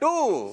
2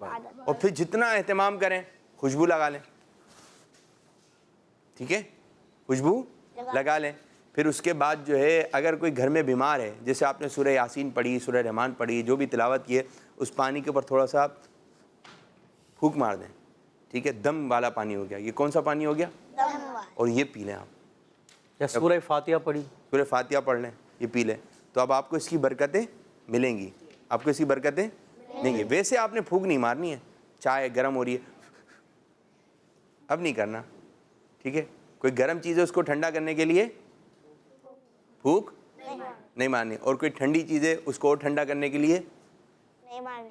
اور پھر جتنا اہتمام کریں خوشبو لگا لیں, ٹھیک ہے, خوشبو لگا لیں. پھر اس کے بعد جو ہے اگر کوئی گھر میں بیمار ہے, جیسے آپ نے سورہ یاسین پڑھی, سورہ رحمان پڑھی, جو بھی تلاوت کی ہے, اس پانی کے اوپر تھوڑا سا پھونک مار دیں, ٹھیک ہے, دم والا پانی ہو گیا. یہ کون سا پانی ہو گیا؟ اور یہ پی لیں آپ. یا سورہ فاتحہ پڑھی, سورہ فاتحہ پڑھ لیں, یہ پی لیں, تو اب آپ کو اس کی برکتیں ملیں گی, آپ کو اس کی برکتیں ملیں گی. ویسے آپ نے پھونک نہیں مارنی ہے, چائے گرم ہو رہی ہے اب نہیں کرنا, ٹھیک ہے. کوئی گرم چیز ہے اس کو ٹھنڈا کرنے کے لیے پھونک نہیں مارنی, اور کوئی ٹھنڈی چیز ہے اس کو اور ٹھنڈا کرنے کے لیے نہیں مارنی.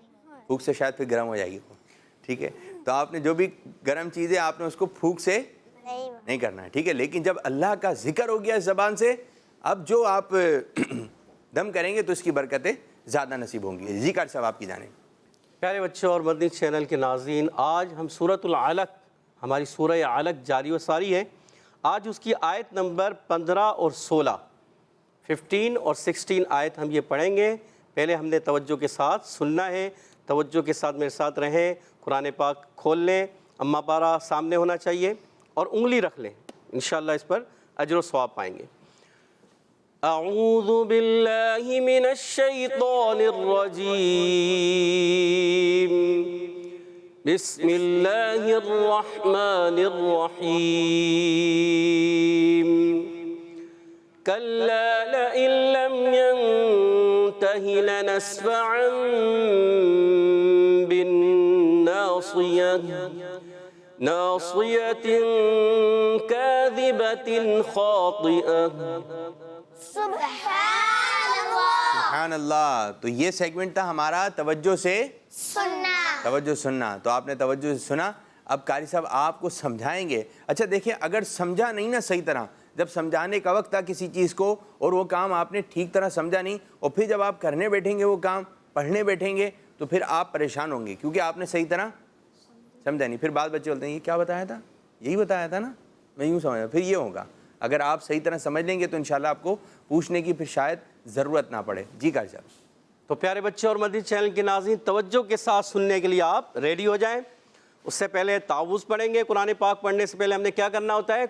پھونک سے شاید پھر گرم ہو جائے گی وہ, ٹھیک ہے. تو آپ نے جو بھی گرم چیز ہے آپ نے اس کو پھونک سے نہیں کرنا ہے, ٹھیک ہے. لیکن جب اللہ کا ذکر ہو گیا اس زبان سے, اب جو آپ دم کریں گے تو اس کی برکتیں زیادہ نصیب ہوں گی. جی کار صاحب آپ کی جانب. پیارے بچوں اور مدنی چینل کے ناظرین, آج ہم سورۃ العلق, ہماری سورہ علق جاری و ساری ہے. آج اس کی آیت نمبر 15 اور 16, 15 اور 16 آیت ہم یہ پڑھیں گے. پہلے ہم نے توجہ کے ساتھ سننا ہے, توجہ کے ساتھ میرے ساتھ رہیں. قرآن پاک کھول لیں, اماں پارا سامنے ہونا چاہیے, اور انگلی رکھ لیں, انشاءاللہ اس پر اجر و ثواب پائیں گے. اعوذ باللہ من الشیطان الرجیم, بسم اللہ الرحمن الرحیم. کلا لئن لم ينتہ لنسفعا بالناصیہ ناصیة کاذبة خاطئة. سبحان اللہ. تو یہ سیگمنٹ تھا ہمارا توجہ سے سننا. تو آپ نے توجہ سے سنا. اب قاری صاحب آپ کو سمجھائیں گے. اچھا دیکھیں, اگر سمجھا نہیں نا صحیح طرح, جب سمجھانے کا وقت تھا کسی چیز کو اور وہ کام آپ نے ٹھیک طرح سمجھا نہیں, اور پھر جب آپ کرنے بیٹھیں گے وہ کام, پڑھنے بیٹھیں گے, تو پھر آپ پریشان ہوں گے کیونکہ آپ نے صحیح طرح سمجھا نہیں. پھر بعض بچے بولتے ہیں یہ کیا بتایا تھا, یہی بتایا تھا نا, میں یوں سمجھا. پھر یہ ہوگا, اگر آپ صحیح طرح سمجھ لیں گے تو انشاءاللہ آپ کو پوچھنے کی پھر شاید ضرورت نہ پڑے. جی قاری صاحب. تو پیارے بچے اور مدنی چینل کے ناظرین, توجہ کے ساتھ سننے کے لیے آپ ریڈی ہو جائیں. اس سے پہلے تعوذ پڑھیں گے. قرآن پاک پڑھنے سے پہلے ہم نے کیا کرنا ہوتا ہے؟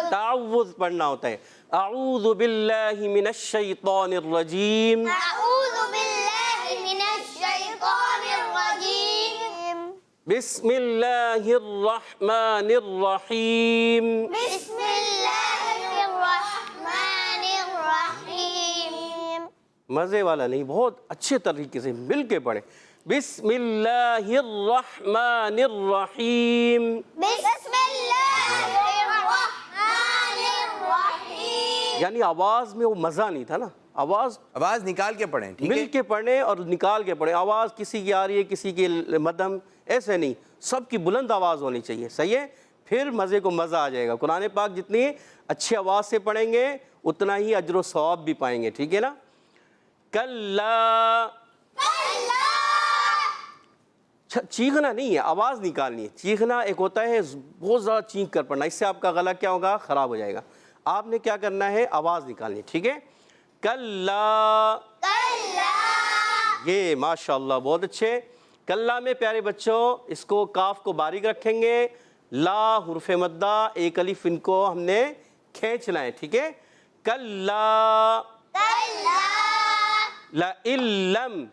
تعوذ پڑھنا ہوتا ہے. اعوذ باللہ من الشیطان الرجیم. اعوذ باللہ من الشیطان الرجیم. بسم اللہ الرحمن الرحیم. بسم اللہ الرحمن الرحیم. مزے والا نہیں, بہت اچھے طریقے سے مل کے پڑھیں. بسم اللہ الرحمن الرحیم. بسم اللہ الرحمن الرحیم. یعنی آواز میں وہ مزہ نہیں تھا نا, آواز نکال کے پڑھیں, ٹھیک ہے, مل کے پڑھیں اور نکال کے پڑھیں. آواز کسی کی آ رہی ہے, کسی کی مدھم, ایسے نہیں, سب کی بلند آواز ہونی چاہیے, صحیح ہے. پھر مزے کو مزہ آ جائے گا. قرآن پاک جتنی اچھی آواز سے پڑھیں گے اتنا ہی اجر و ثواب بھی پائیں گے, ٹھیک ہے نا. کلا, چیخنا نہیں ہے, آواز نکالنی ہے. چیخنا ایک ہوتا ہے بہت زیادہ چیخ کر پڑھنا, اس سے آپ کا گلا کیا ہوگا, خراب ہو جائے گا. آپ نے کیا کرنا ہے, آواز نکالنی, ٹھیک ہے. کلا, یہ ماشاءاللہ بہت اچھے. کلا میں پیارے بچوں اس کو کاف کو باریک رکھیں گے, لا حرف مدہ, ایک الف ان کو ہم نے کھینچنا ہے, ٹھیک ہے. کلا لَإِلَّمْ,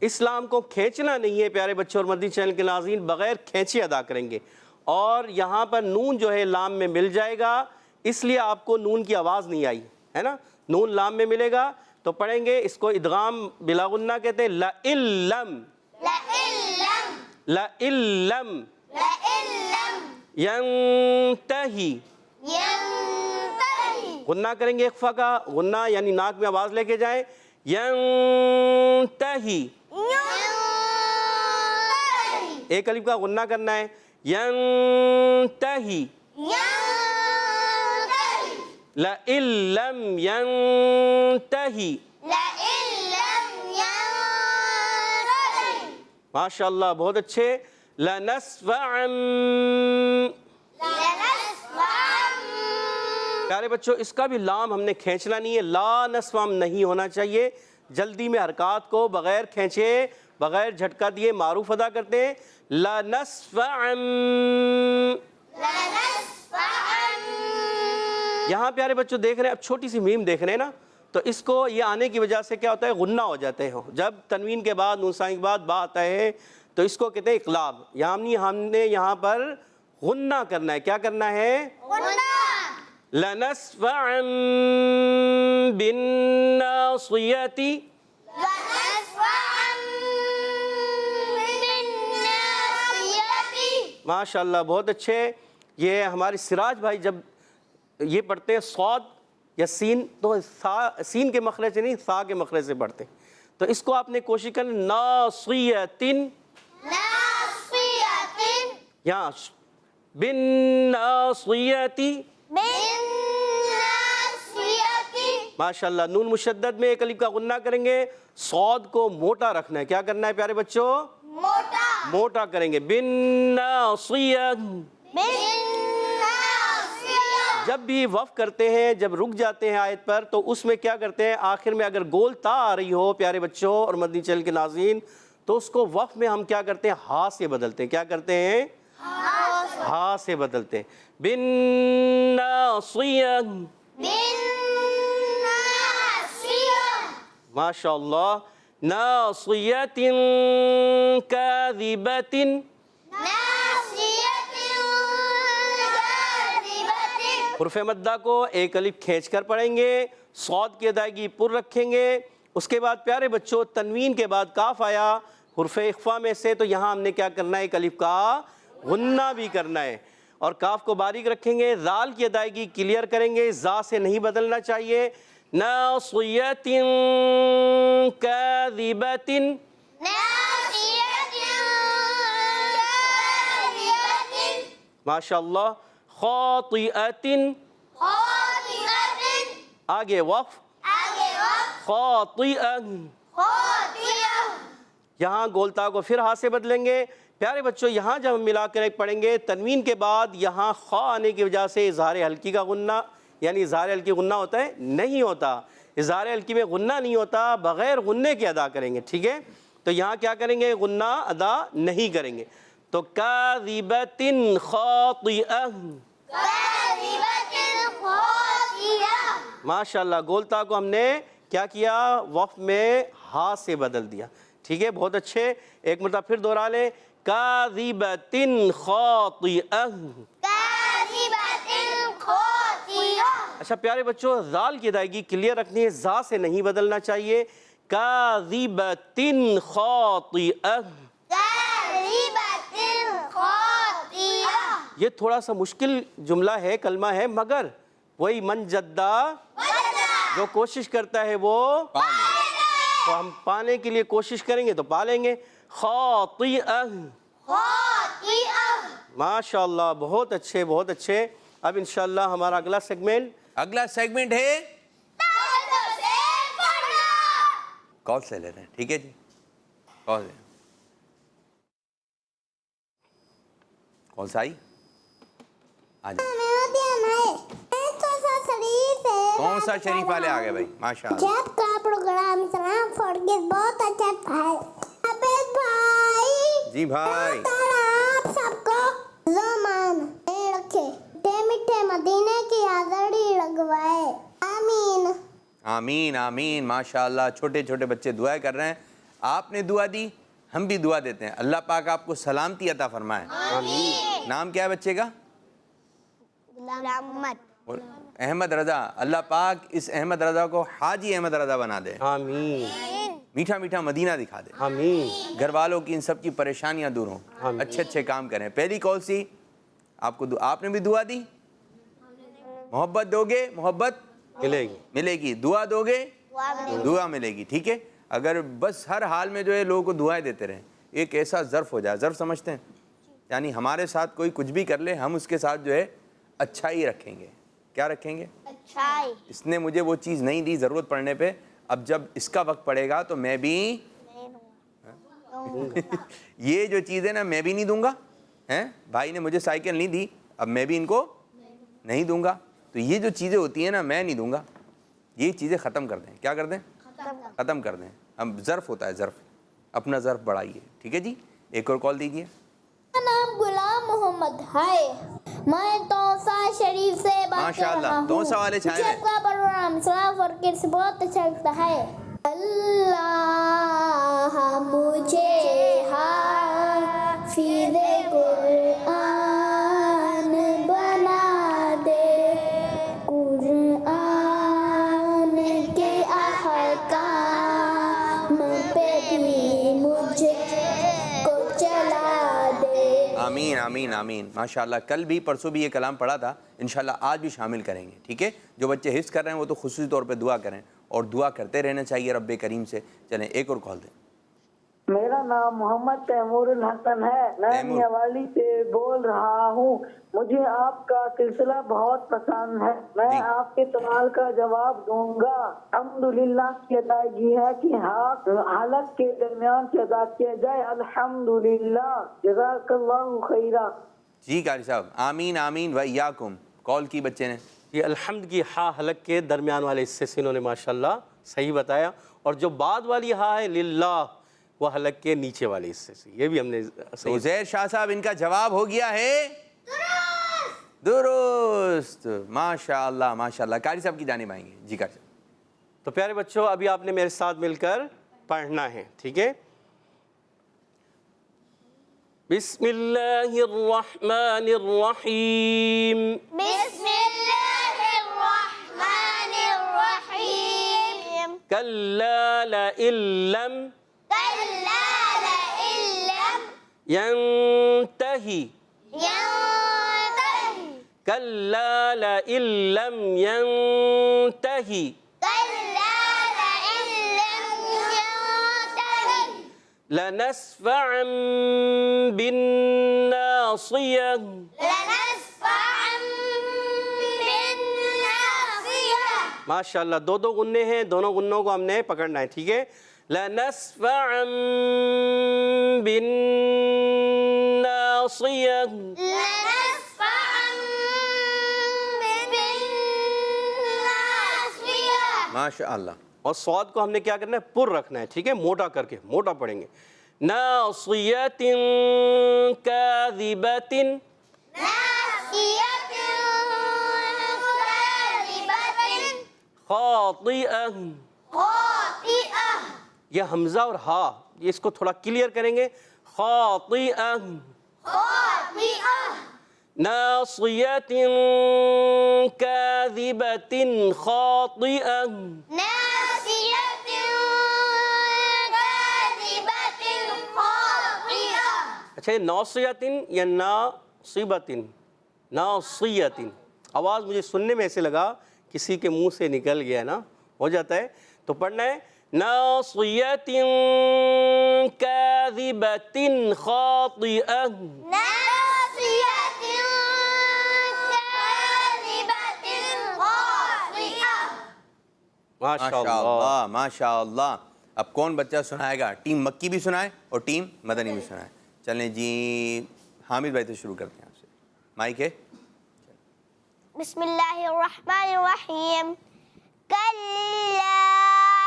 اسلام کو کھینچنا نہیں ہے پیارے بچوں اور مدنی چینل کے ناظرین, بغیر کھینچے ادا کریں گے. اور یہاں پر نون جو ہے لام میں مل جائے گا, اس لیے آپ کو نون کی آواز نہیں آئی ہے نا. نون لام میں ملے گا تو پڑھیں گے, اس کو ادغام بلا غنہ کہتے ہیں. لَإِلَّمْ, لَإِلَّمْ يَنْتَهِ, غنہ کریں گے اخفا کا, غنہ یعنی ناک میں آواز لے کے جائیں. يَنْتَهِ, ایک الف کا غنہ کرنا ہے. يَنْتَهِ, لَإِن لَّمْ يَنْتَهِ, ماشاءاللہ بہت اچھے. لَنَسْفَعًا, پیارے بچوں اس کا بھی لام ہم نے کھینچنا نہیں ہے, لا نسفعًا نہیں ہونا چاہیے. جلدی میں حرکات کو بغیر کھینچے بغیر جھٹکا دیے معروف ادا کرتے ہیں. لَنَسْفَعًا. یہاں پیارے بچوں دیکھ رہے ہیں, اب چھوٹی سی میم دیکھ رہے ہیں نا, تو اس کو یہ آنے کی وجہ سے کیا ہوتا ہے, غنہ ہو جاتے ہیں. جب تنوین کے بعد نون ساکن کے بعد با آتا ہے تو اس کو کہتے ہیں اقلاب. ہم نے یہاں پر غنہ کرنا ہے. کیا کرنا ہے؟ لَنَسْفَعًا بِالنَّاصِيَةِ. ماشاءاللہ بہت اچھے. یہ ہمارے سراج بھائی جب یہ پڑھتے ہیں صاد یا سین تو سین کے مخرج سے نہیں, سا کے مخرج سے پڑھتے ہیں. تو اس کو آپ نے کوشش کرنا, ناصیتن, یہاں بالناصیتی. ماشاءاللہ. نون مشدد میں ایک الف کا غنہ کریں گے, صاد کو موٹا رکھنا ہے. کیا کرنا ہے پیارے بچوں؟ موٹا کریں گے. بالناصیہ. جب بھی وقف کرتے ہیں, جب رک جاتے ہیں آیت پر, تو اس میں کیا کرتے ہیں, آخر میں اگر گول تا آ رہی ہو پیارے بچوں اور مدنی چینل کے ناظرین, تو اس کو وقف میں ہم کیا کرتے ہیں, ہا سے بدلتے ہیں. کیا کرتے ہیں؟ ہا سے بدلتے ہیں. بالناصیہ. ماشاءاللہ. ناصیۃ کاذبۃ. حرف مدہ کو ایک الف کھینچ کر پڑھیں گے, صاد کی ادائیگی پر رکھیں گے. اس کے بعد پیارے بچوں تنوین کے بعد کاف آیا حرف اخفا میں سے, تو یہاں ہم نے کیا کرنا ہے, ایک الف کا غنہ بھی کرنا ہے اور کاف کو باریک رکھیں گے. ذال کی ادائیگی کلیئر کریں گے, زا سے نہیں بدلنا چاہیے. ناصیۃ کاذبۃ. ماشاءاللہ. خاطئۃ. آگے وقف. خاطئہ. یہاں گولتا کو پھر ہا سے بدلیں گے. پیارے بچوں یہاں جب ہم ملا کر ایک پڑھیں گے, تنوین کے بعد یہاں خا آنے کی وجہ سے اظہار حلقی کا غنہ, یعنی اظہار حلقی غنہ ہوتا ہے, نہیں ہوتا. اظہار حلقی میں غنہ نہیں ہوتا, بغیر غنے کے ادا کریں گے. ٹھیک ہے, تو یہاں کیا کریں گے, غنہ ادا نہیں کریں گے. تو کاذبۃ خاطئہ. ماشاءاللہ. گولتا کو ہم نے کیا کیا, وقف میں ہا سے بدل دیا. ٹھیک ہے, بہت اچھے. ایک مرتبہ پھر دوہرا لیں. کاذبۃ خاطئہ. اچھا پیارے بچوں ذال کی ادائیگی کلیئر رکھنی ہے, زا سے نہیں بدلنا چاہیے. کاذبۃ خاطئہ. یہ تھوڑا سا مشکل جملہ ہے, کلمہ ہے, مگر وہی من جدہ, جو کوشش کرتا ہے وہ تو ہم پانے کے لیے کوشش کریں گے تو پا لیں گے. خاطئہ. ماشاءاللہ بہت اچھے بہت اچھے. اب انشاءاللہ ہمارا اگلا سیگمنٹ ہے کال سے لے رہے ہیں. ٹھیک ہے جی, کال سے آئی. کون سا شریف والے آ گئے بھائی؟ ماشاءاللہ. جب کا پروگرام سنا فرگیز بہت اچھا تھا. عبید بھائی جی بھائی, آپ سب کو زمان رکھے, میٹھے مدینے کی آزڑی لگوائے. آمین آمین آمین. ماشاءاللہ چھوٹے چھوٹے بچے دعا کر رہے ہیں. آپ نے دعا دی, ہم بھی دعا دیتے ہیں. اللہ پاک آپ کو سلامتی عطا فرمائے. آمین. نام کیا ہے بچے کا؟ محمد احمد رضا. اللہ پاک اس احمد رضا کو حاجی احمد رضا بنا دے. آمین. میٹھا میٹھا مدینہ دکھا دے. آمین. گھر والوں کی ان سب کی پریشانیاں دور ہوں, اچھے اچھے کام کریں. پہلی کال سی آپ کو, آپ نے بھی دعا دی. محبت دو گے محبت ملے گی, دعا دو گے دعا ملے گی. ٹھیک ہے, اگر بس ہر حال میں جو ہے لوگوں کو دعائیں دیتے رہیں, ایک ایسا ظرف ہو جائے. ظرف سمجھتے ہیں, یعنی ہمارے ساتھ کوئی کچھ بھی کر لے, ہم اس کے ساتھ جو ہے اچھائی رکھیں گے. کیا رکھیں گے؟ اچھائی. اس نے مجھے وہ چیز نہیں دی ضرورت پڑنے پہ, اب جب اس کا وقت پڑے گا تو میں بھی یہ جو چیز ہے نا میں بھی نہیں دوں گا. بھائی نے مجھے سائیکل نہیں دی, اب میں بھی ان کو نہیں دوں گا. تو یہ جو چیزیں ہوتی ہیں نا میں نہیں دوں گا, یہ چیزیں ختم کر دیں. کیا کر دیں؟ ختم کر دیں. اب ظرف ہوتا ہے ظرف. اپنا ظرف بڑھائیے. ٹھیک ہے جی, ایک اور کال دیجیے. میرا نام غلام محمد ہے, میں توسا شریف سے بات ماشاء کر اللہ, رہا ہوں. توسا والے چھائے مجھے ہیں. آپ کا پروگرام سلام فور کڈس بہت اچھا لگتا ہے. اللہ مجھے حافظ قرآن بنا دے, قرآن کے احکام پہ بھی مجھ کو چلا دے. آمین آمین آمین. ماشاء اللہ, کل بھی پرسوں بھی یہ کلام پڑھا تھا, انشاءاللہ آج بھی شامل کریں گے. ٹھیک ہے, جو بچے حفظ کر رہے ہیں وہ تو خصوصی طور پہ دعا کریں, اور دعا کرتے رہنا چاہیے رب کریم سے. چلیں ایک اور کال دیں. میرا نام محمد تیمور الحسن ہے, میں میاوالی سے بول رہا ہوں. مجھے آپ کا سلسلہ بہت پسند ہے. میں آپ کے سوال کا جواب دوں گا. الحمدللہ کی ادائیگی ہے کہ حالت کے درمیان سے ادا کیا جائے. الحمدللہ, جزاک اللہ خیرہ. جی قاری صاحب, آمین آمین و ایاکم. کال کی بچے نے, یہ الحمد کی ہا حلق کے درمیان والے حصے سے انہوں نے ماشاءاللہ صحیح بتایا, اور جو بعد والی ہا ہے للہ وہ حلق کے نیچے والے حصے سے, یہ بھی ہم نے صحیح. عزیر شاہ صاحب, ان کا جواب ہو گیا ہے درست. ماشاءاللہ ماشاءاللہ. قاری صاحب کی جانب آئیں گے. جی قاری صاحب. تو پیارے بچوں, ابھی آپ نے میرے ساتھ مل کر پڑھنا ہے. ٹھیک ہے, بسم اللہ الرحمن الرحیم. بسم اللہ الرحمن الرحیم. کلا لئن لم کلا لئن لم ینتہی, ینتہی, کلا لئن لم ینتہی, کلا لئن لم ینتہی, لنسفعا بالناصیہ. لنسفعا بالناصیہ. ماشاءاللہ, دو دو غنے ہیں, دونوں غنوں کو ہم نے پکڑنا ہے. ٹھیک ہے, لنسفعا بالناصیہ. لنسفعا بالناصیہ. ماشاءاللہ. اور صاد کو ہم نے کیا کرنا ہے, پر رکھنا ہے. ٹھیک ہے, موٹا کر کے, موٹا پڑھیں گے. ناصیۃ کاذبۃ, ناصیۃ کاذبۃ, خاطئہ. خاطئہ. یہ حمزہ اور ہا, یہ اس کو تھوڑا کلیئر کریں گے. خاطئہ, خاطئہ. ناصیۃ کاذبۃ خاطئہ. ناصیۃ کاذبۃ خاطئہ. اچھا, یہ ناصیۃ یا ناصیبۃ؟ ناصیۃ. آواز مجھے سننے میں ایسے لگا کسی کے منہ سے نکل گیا نا, ہو جاتا ہے. تو پڑھنا ہے ناصیۃ کاذبۃ خاطئہ. ناصیۃ کاذبۃ خاطئہ. ماشاءاللہ ماشاءاللہ. اب کون بچہ سنائے گا؟ ٹیم مکی بھی سنائے اور ٹیم مدنی بھی سنائے. چلیں جی, حامد بھائی تو شروع کرتے ہیں آپ سے, مائک ہے. بسم اللہ الرحمن الرحیم. کلا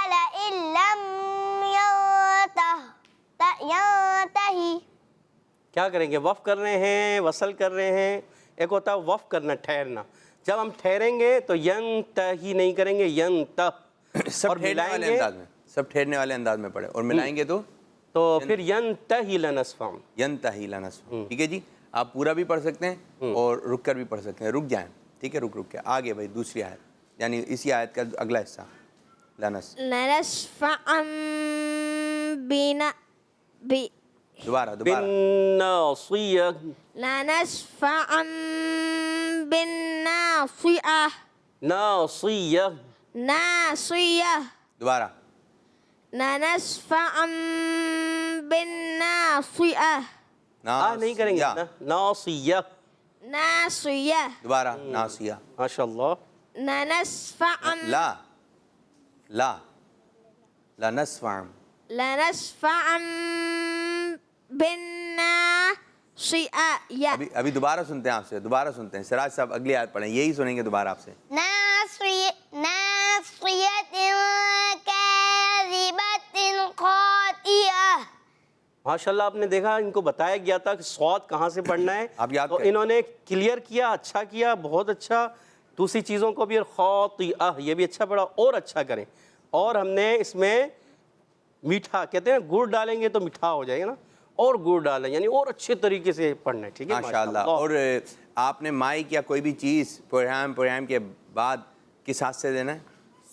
لئن لم ینتہی. کیا کریں گے, وقف کر رہے ہیں, وصل کر رہے ہیں. ایک ہوتا ہے وقف کرنا, ٹھہرنا. جب ہم ٹھہریں گے تو ینتہی نہیں کریں گے, ینتہ. سب ٹھہرنے والے انداز میں, سب ٹھہرنے والے انداز میں پڑھے, اور ملائیں گے تو پھر ینتہی لنسفعا. ینتہی لنسفعا. ٹھیک ہے جی, آپ پورا بھی پڑھ سکتے ہیں اور رک کر بھی پڑھ سکتے ہیں. رک جائیں, ٹھیک ہے, رک کے آگے بھائی دوسری آیت, یعنی اسی آیت کا اگلا حصہ. لنسفعا دوبارہ بالناصیہ. لنسفعا بالناصیہ. ناصیہ. ناصیہ. دوبارہ. لنسفعا بالناصیہ. نہیں کریں گے نا, ناصیہ. ناصیہ. دوبارہ ناصیہ. ماشاءاللہ. لنسفعا. لا لنسفعا. لنسفعا بالناصیہ. ابھی دوبارہ سنتے ہیں آپ سے, دوبارہ سنتے ہیں. سراج صاحب اگلی آیت پڑھیں, یہی سنیں گے دوبارہ آپ سے. ناصیۃ کاذبۃ خاطئہ. ماشاءاللہ آپ نے دیکھا ان کو بتایا گیا تھا کہ صاد کہاں سے پڑھنا ہے، آپ یاد تو کریں۔ انہوں نے کلیئر کیا، اچھا کیا، بہت اچھا۔ دوسری چیزوں کو بھی خاطئہ یہ بھی اچھا پڑھا، اور اچھا کریں۔ اور ہم نے اس میں میٹھا کہتے ہیں گڑ ڈالیں گے تو میٹھا ہو جائے گا نا، اور گڑ ڈالیں یعنی اور اچھے طریقے سے پڑھنا ہے، ٹھیک ہے ماشاءاللہ۔ اور آپ نے مائک یا کوئی بھی چیز پروگرام کے بعد کس ہاتھ سے دینا ہے؟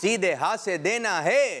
سیدھے ہاتھ سے دینا ہے۔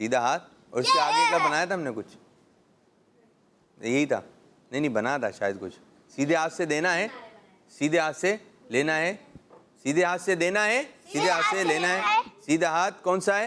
سیدھا ہاتھ، اور اس کے آگے کا بنایا تھا ہم نے کچھ، یہی تھا؟ نہیں بنا تھا شاید کچھ۔ سیدھے ہاتھ سے دینا ہے، سیدھے ہاتھ سے لینا ہے، سیدھے ہاتھ سے دینا ہے، سیدھے ہاتھ سے لینا ہے۔ سیدھا ہاتھ کون سا ہے؟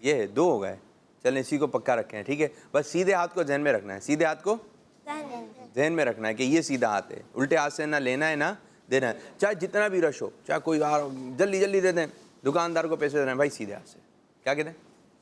یہ ہے، دو ہو گئے۔ چلیں اسی کو پکا رکھیں، ٹھیک ہے؟ بس سیدھے ہاتھ کو ذہن میں رکھنا ہے، سیدھے ہاتھ کو ذہن میں رکھنا ہے کہ یہ سیدھا ہاتھ ہے، الٹے ہاتھ سے نہ لینا ہے نہ دینا ہے، چاہے جتنا بھی رش ہو، چاہے کوئی جلدی جلدی دے دیں، دکاندار کو پیسے دینا ہے، بھائی سیدھے ہاتھ سے۔ کیا کہتے ہیں؟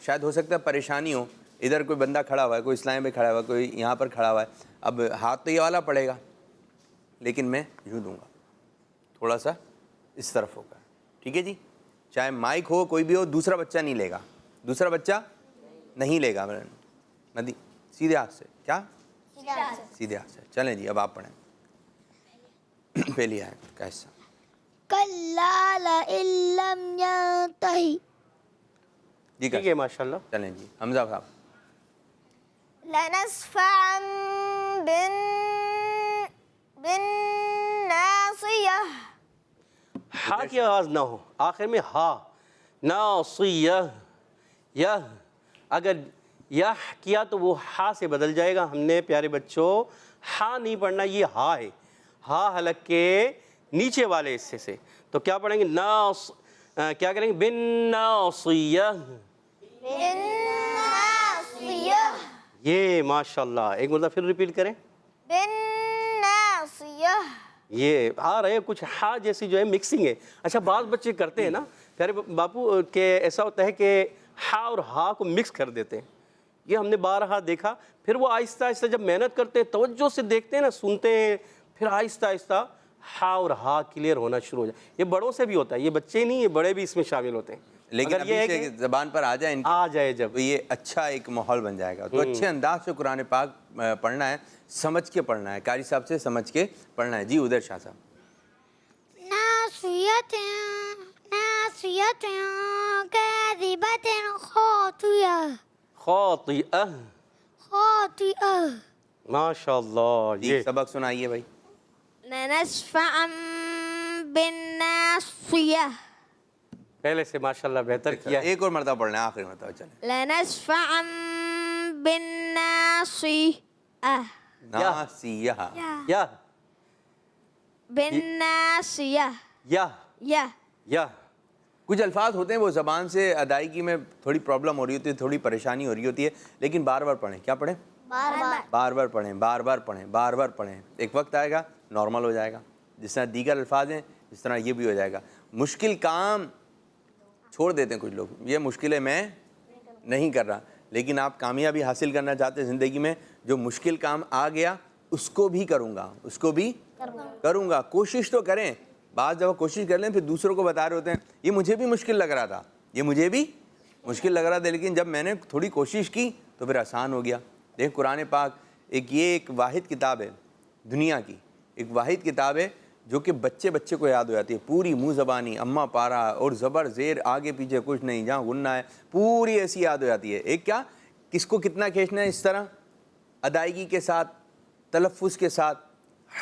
شاید ہو سکتا ہے پریشانی ہو، ادھر کوئی بندہ کھڑا ہوا ہے، کوئی اسلام میں کھڑا ہوا ہے، کوئی یہاں پر کھڑا ہوا ہے، اب ہاتھ تو یہ والا پڑے گا، لیکن میں یوں دوں گا، تھوڑا سا اس طرف ہوگا، ٹھیک ہے جی؟ چاہے مائک ہو کوئی بھی ہو، دوسرا بچہ نہیں لے گا، دوسرا بچہ نہیں لے گا، ندی سیدھے ہاتھ سے۔ کیا؟ سیدھے ہاتھ سے۔ چلیں جی اب آپ پڑھیں پہلی آیت کا حصہ۔ كلا لئن لم ينتهي جی ٹھیک ہے ماشاءاللہ۔ چلیں جی حمزہ صاحب۔ لنسفعا بالناصية ہا کی آواز نہ ہو، آخر میں ہا، ناصیہ، یہ اگر یہ کیا تو وہ ہا سے بدل جائے گا۔ ہم نے پیارے بچوں ہا نہیں پڑھنا، یہ ہا ہے، ہا حلق کے نیچے والے حصے سے۔ تو کیا پڑھیں گے؟ کیا کریں گے؟ بن ناصیہ، بالناصية یہ ماشاءاللہ۔ ایک مرتبہ پھر ریپیٹ کریں۔ بالناصية یہ آ رہے کچھ ہا جیسی جو ہے مکسنگ ہے۔ اچھا بعض بچے کرتے ہیں نا پیارے باپو کہ ایسا ہوتا ہے کہ ہا اور ہا کو مکس کر دیتے ہیں، یہ ہم نے بارہا دیکھا۔ پھر وہ آہستہ آہستہ جب محنت کرتے ہیں، توجہ سے دیکھتے ہیں نا، سنتے ہیں، پھر آہستہ آہستہ ہا اور ہا کلیئر ہونا شروع ہو جائے۔ یہ بڑوں سے بھی ہوتا ہے، یہ بچے نہیں، یہ بڑے بھی اس میں شامل ہوتے ہیں۔ لیکن مگر یہ ہے ابھی کہ سے زبان پر آ جائے ان کی، آ جائے جب تو یہ اچھا ایک ماحول بن جائے گا۔ تو اچھے انداز سے قرآن پاک پڑھنا ہے، سمجھ کے پڑھنا ہے، قاری صاحب سے سمجھ کے پڑھنا ہے۔ جی ادھر شاہ صاحب۔ ناصية ناصية كاذبة خاطئة خاطئہ، خاطئة ماشاءاللہ۔ جی یہ سبق سنائیے بھائی۔ لنسفعا بالناصية پہلے سے ماشاءاللہ بہتر کیا ہے۔ ایک اور مرتبہ پڑھنا ہے، آخری مرتبہ چلیں۔ لنسفعا بالناصية ناسیہ، یا بالناصية یا یا یا کچھ الفاظ ہوتے ہیں وہ زبان سے ادائیگی میں تھوڑی پرابلم ہو رہی ہوتی ہے، تھوڑی پریشانی ہو رہی ہوتی ہے، لیکن بار بار پڑھیں۔ کیا پڑھیں؟ بار بار بار بار پڑھیں، بار بار پڑھیں، بار بار پڑھیں۔ ایک وقت آئے گا نارمل ہو جائے گا، جس طرح دیگر الفاظ ہیں اس طرح یہ بھی ہو جائے گا۔ مشکل کام چھوڑ دیتے ہیں کچھ لوگ، یہ مشکل ہے میں نہیں کر رہا، لیکن آپ کامیابی حاصل کرنا چاہتے ہیں زندگی میں، جو مشکل کام آ گیا اس کو بھی کروں گا، اس کو بھی کروں گا۔ کوشش تو کریں، بعض دفعہ کوشش کر لیں پھر دوسروں کو بتا رہے ہوتے ہیں یہ مجھے بھی مشکل لگ رہا تھا، یہ مجھے بھی مشکل لگ رہا تھا، لیکن جب میں نے تھوڑی کوشش کی تو پھر آسان ہو گیا۔ دیکھ قرآن پاک ایک واحد کتاب ہے دنیا کی، ایک واحد کتاب ہے جو کہ بچے بچے کو یاد ہو جاتی ہے، پوری منہ زبانی، اماں پارا اور زبر زیر آگے پیچھے کچھ نہیں، جہاں غنہ ہے پوری ایسی یاد ہو جاتی ہے۔ ایک کیا کس کو کتنا کھینچنا ہے، اس طرح ادائیگی کے ساتھ، تلفظ کے ساتھ،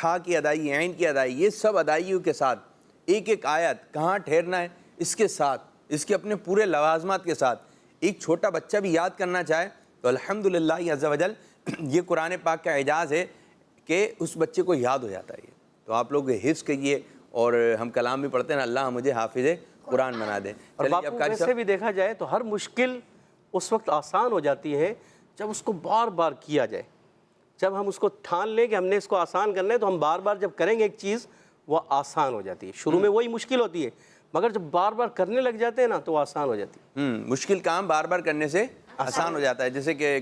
ہا کی ادائیگی، عین کی ادائیگی، یہ سب ادائیگیوں کے ساتھ، ایک ایک آیت کہاں ٹھہرنا ہے اس کے ساتھ، اس کے اپنے پورے لوازمات کے ساتھ۔ ایک چھوٹا بچہ بھی یاد کرنا چاہے تو الحمدللہ عز و جل یہ قرآن پاک کا اعجاز ہے کہ اس بچے کو یاد ہو جاتا ہے۔ تو آپ لوگ حفظ کیجئے، اور ہم کلام بھی پڑھتے ہیں نا، اللہ مجھے حافظ قرآن بنا دے۔ اور چلیے اب باپو قاری ویسے صاحب، بھی دیکھا جائے تو ہر مشکل اس وقت آسان ہو جاتی ہے جب اس کو بار بار کیا جائے۔ جب ہم اس کو ٹھان لیں کہ ہم نے اس کو آسان کرنا ہے تو ہم بار بار جب کریں گے ایک چیز وہ آسان ہو جاتی ہے۔ شروع میں وہی مشکل ہوتی ہے، مگر جب بار بار کرنے لگ جاتے ہیں نا تو وہ آسان ہو جاتی ہے۔ مشکل کام بار بار کرنے سے آسان ہو جاتا ہے۔ جیسے کہ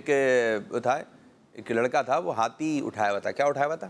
ایک لڑکا تھا، وہ ہاتھی اٹھایا ہوا تھا۔ کیا اٹھایا ہوا تھا؟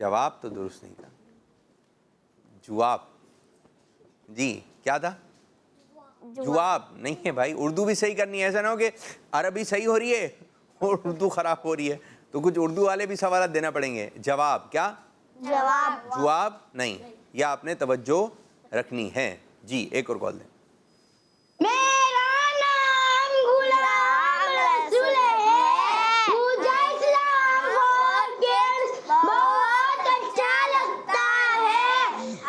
جواب تو درست نہیں تھا, جواب. جی کیا تھا؟ جواب نہیں ہے بھائی, اردو بھی صحیح کرنی ہے. ایسا نہ ہو کہ عربی صحیح ہو رہی ہے اور اردو خراب ہو رہی ہے, تو کچھ اردو والے بھی سوالات دینا پڑیں گے. جواب کیا؟ جواب. جواب نہیں, یا آپ نے توجہ رکھنی ہے. جی ایک اور کال دیں. میرا نام غلام رسول ہے, مجھے اسلام اور گیمز بہت اچھا لگتا ہے.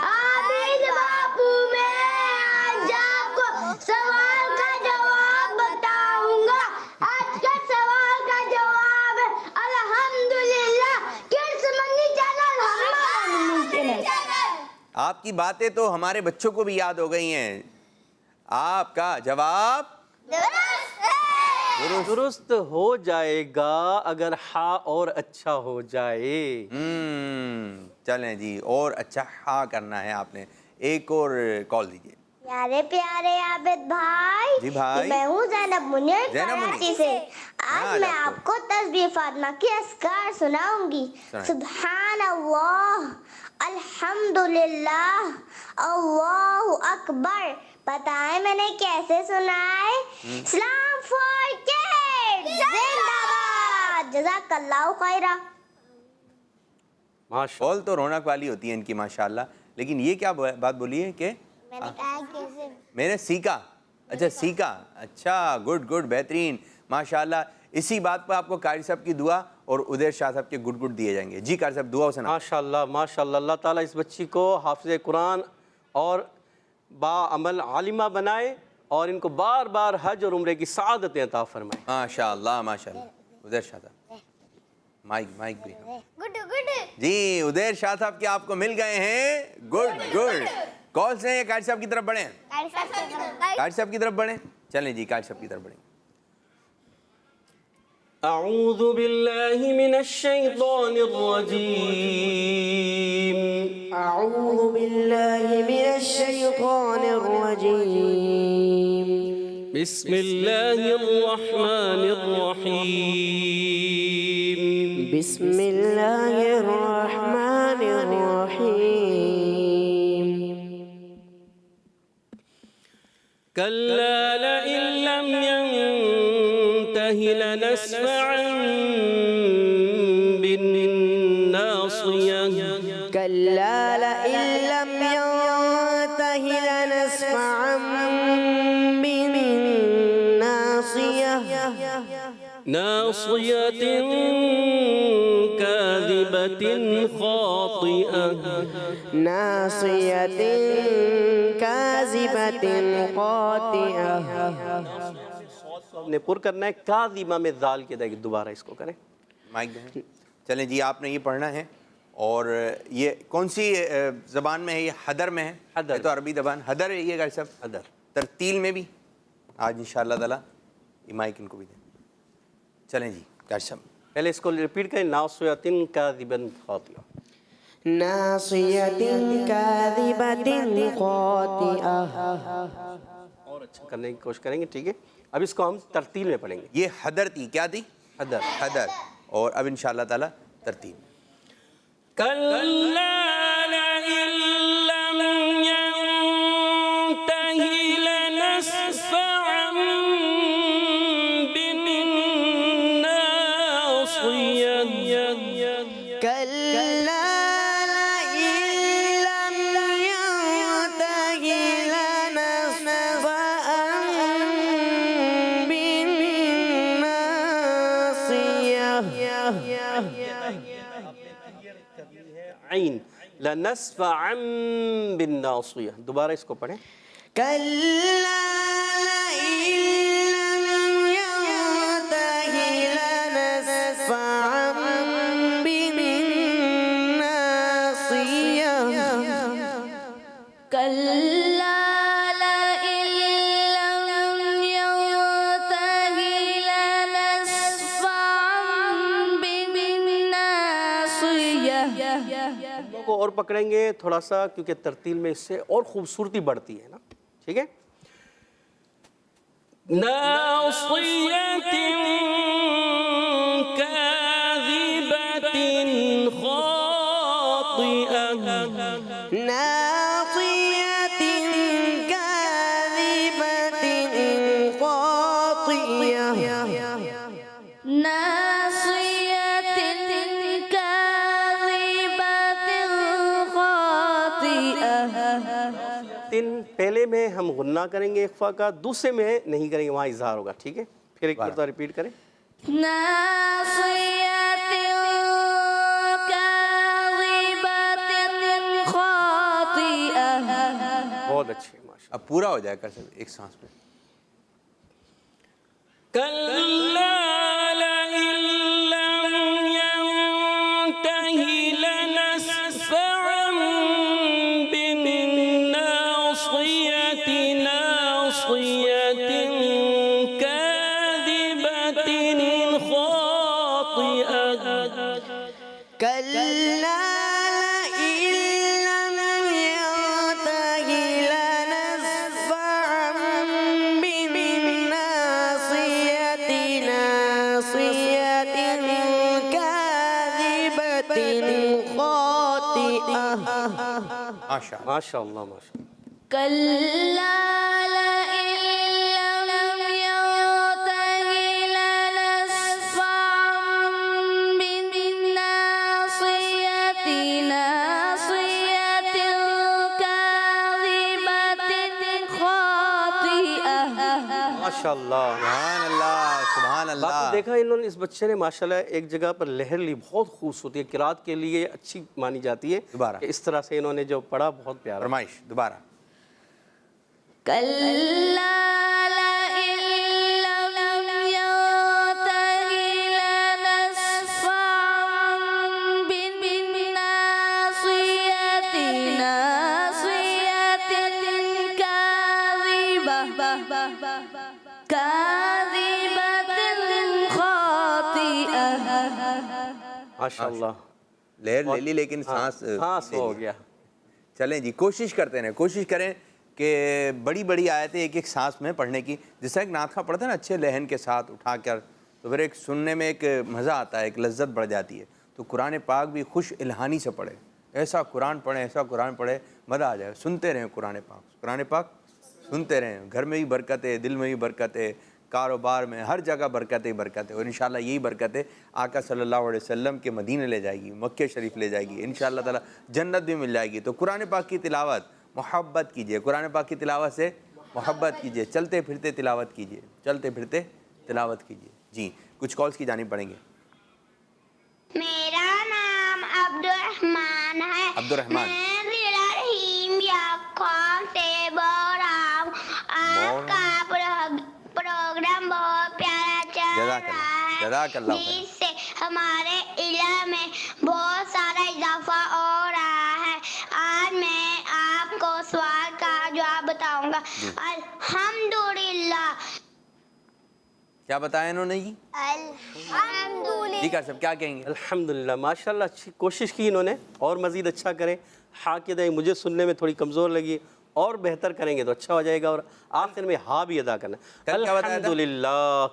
عابد باپو, میں آج آپ کو سوال کا جواب بتاؤں گا. آج کا سوال کا جواب ہے الحمدللہ. کڈس منی چینل ہمارا. آپ کی باتیں تو ہمارے بچوں کو بھی یاد ہو گئی ہیں. آپ کا جواب درست ہو جائے گا اگر ہا اور اچھا ہو جائے. چلیں جی, اور اچھا ہاں کرنا ہے آپ نے. ایک اور کال دیجیے. پیارے پیارے عابد بھائی, جی بھائی. میں ہوں زینب منیر زینب منیر. کراچی سے. آج ہاں, میں آپ کو تسبیح فاطمہ کی اذکار سناؤں گی. سنائیں. سبحان اللہ, الحمدللہ, اللہ اکبر. بتائیں میں نے کیسے سنا ہے؟ اسلام فار کڈز زندہ باد. جزاک اللہ خیرہ. ماشاء کال تو رونق والی ہوتی ہے ان کی ماشاءاللہ, لیکن یہ کیا بات بولی ہے کہ میں نے کہا کیسے میں نے سیکھا. اچھا سیکھا, اچھا گڈ گڈ, بہترین ماشاءاللہ. اسی بات پہ آپ کو قاری صاحب کی دعا اور ادیر شاہ صاحب کے گڈ گڈ دیے جائیں گے. جی قاری صاحب دعا سنا. ماشاءاللہ ماشاءاللہ. اللہ تعالیٰ اس بچی کو حافظ قرآن اور با عمل عالمہ بنائے اور ان کو بار بار حج اور عمرے کی سعادتیں عطا فرمائے. ماشاءاللہ ماشاءاللہ. ادیر شاہ صاحب مائک بھی. Good good. جی ادیر شاہ صاحب کے آپ کو مل گئے ہیں گڈ گڈ. کال سے قاری صاحب کی طرف بڑھیں, قاری صاحب کی طرف بڑھیں. چلیں جی قاری صاحب کی طرف بڑھیں. اعوذ باللہ من الشیطان الرجیم. أعوذ بالله من الشيطان الرجيم. بسم اللہ الرحمن الرحیم. بسم الله الرحمن الرحيم. كلا لئن لم ينته لنسفعا بالناصية. كلا لئن لم ينته لنسفعا بالناصية. ناصية كاذبة خاطئة. ناصية كاذبة خاطئة. نے پر کرنا ہے کاذبہ میں ذال کے دے. دوبارہ اس کو کریں. مائک دیں. چلیں جی آپ نے یہ پڑھنا ہے. اور یہ کون سی زبان میں ہے؟ یہ حدر میں ہے. حدر. یہ تو عربی زبان حدر ہے یہ قاری صاحب. حدر. ترتیل میں بھی آج انشاءاللہ تعالیٰ یہ مائک ان کو بھی دیں. چلیں جی قاری صاحب پہلے اس کو ریپیٹ کریں. ناصیۃ کاذبۃ خاطئہ. ناصية كاذبة خاطئة. اور اچھا کرنے کی کوشش کریں گے. ٹھیک ہے, اب اس کو ہم ترتیل میں پڑھیں گے. یہ حدر تھی. کیا تھی؟ حدر. حدر. اور اب انشاءاللہ تعالیٰ ترتیل. كلا لئن لم ينته لنسفعا بالناصية. كلا لئن لم ينته لنسفعا بالناصية. عین. لنسفعا بالناصية. دوبارہ اس کو پڑھیں. كلا لئن لم ينته لنسفعا بالناصية. كلا لئن لم ينته لنسفعا بالناصية. کو اور پکڑیں گے تھوڑا سا, کیونکہ ترتیل میں اس سے اور خوبصورتی بڑھتی ہے نا. ٹھیک ہے. ناصية كاذبة خاطئة. ناصية كاذبة خاطئة ناصية كاذبة خاطئة تن پہلے میں ہم غنہ کریں گے اخفا کا، دوسرے میں نہیں کریں گے، وہاں اظہار ہوگا، ٹھیک ہے؟ پھر ایک مرتبہ ریپیٹ کریں. ناصية كاذبة خاطئة. بہت اچھے، ماشاء اب پورا ہو جائے کر سکتے ایک سانس پہ. كلا لئن لم ينته لنسفعا بالناصية ناصية كاذبة خاطئة كلا لئن لم ينته لنسفعا بالناصية ناصية كاذبة خاطئة ماشاء اللہ. ماشاء اللہ، ماشاء اللہ. كلا لئن لم ينته لنسفعا بالناصية ناصية كاذبة خاطئة. ماشاء اللہ. سبحان اللہ، سبحان باقی اللہ. دیکھا انہوں نے اس بچے نے ماشاءاللہ ایک جگہ پر لہر لی، بہت خوبصورتی ہے، قرات کے لیے اچھی مانی جاتی ہے. دوبارہ. کہ اس طرح سے انہوں نے جو پڑھا بہت پیارا. فرمائش دوبارہ. كلا لئن لم ينته لنسفعا بالناصية ناصية كاذبة خاطئة. ماشاء اللہ. لہر لے لی لیکن سانس سانس لے ہو لی. گیا. چلیں جی، کوشش کرتے ہیں، کوشش کریں کہ بڑی بڑی آیتیں ایک ایک سانس میں پڑھنے کی. جس طرح ایک نعت خواں پڑھتے ہیں نا اچھے لہن کے ساتھ اٹھا کر، تو پھر ایک سننے میں ایک مزہ آتا ہے، ایک لذت بڑھ جاتی ہے. تو قرآن پاک بھی خوش الہانی سے پڑھے، ایسا قرآن پڑھیں، ایسا قرآن پڑھے، مزہ آ جائے. سنتے رہیں قرآن پاک سنتے رہیں. گھر میں بھی برکت ہے، دل میں بھی برکت ہے، کاروبار میں، ہر جگہ برکت ہی برکت ہے. اور انشاءاللہ یہی برکت ہے آقا صلی اللہ علیہ وسلم کے مدینے لے جائے گی، مکہ شریف لے جائے گی، انشاءاللہ تعالی جنت بھی مل جائے گی. تو قرآن پاک کی تلاوت محبت کیجئے، قرآن پاک کی تلاوت سے محبت کیجئے، چلتے پھرتے تلاوت کیجئے، چلتے پھرتے تلاوت کیجئے. جی کچھ کالز کی جانب پڑھیں گے. میرا نام عبدالرحمن ہے. عبدالرحمن. میں ضلع رحیم یاقوت سے بول رہا ہوں. آپ کا پروگرام بہت پیارا چل جزاک اللہ، رہا ہے، جزاک اللہ خیر. جس سے ہمارے علم میں بہت سارا اضافہ ہو رہا ہے. آج میں آپ کو سوال کا جواب بتاؤں گا. الحمدللہ. کیا بتایا انہوں نے جی؟ الحمدللہ. ٹھیک ہے صاحب، کیا کہیں گے؟ الحمدللہ. ماشاءاللہ اچھی کوشش کی انہوں نے، اور مزید اچھا کریں. ہاں کے دیں، مجھے سننے میں تھوڑی کمزور لگی، اور بہتر کریں گے تو اچھا ہو جائے گا. اور آخر میں ہاں بھی ادا کرنا. کل کیا بتایا تھا؟ الحمدللہ.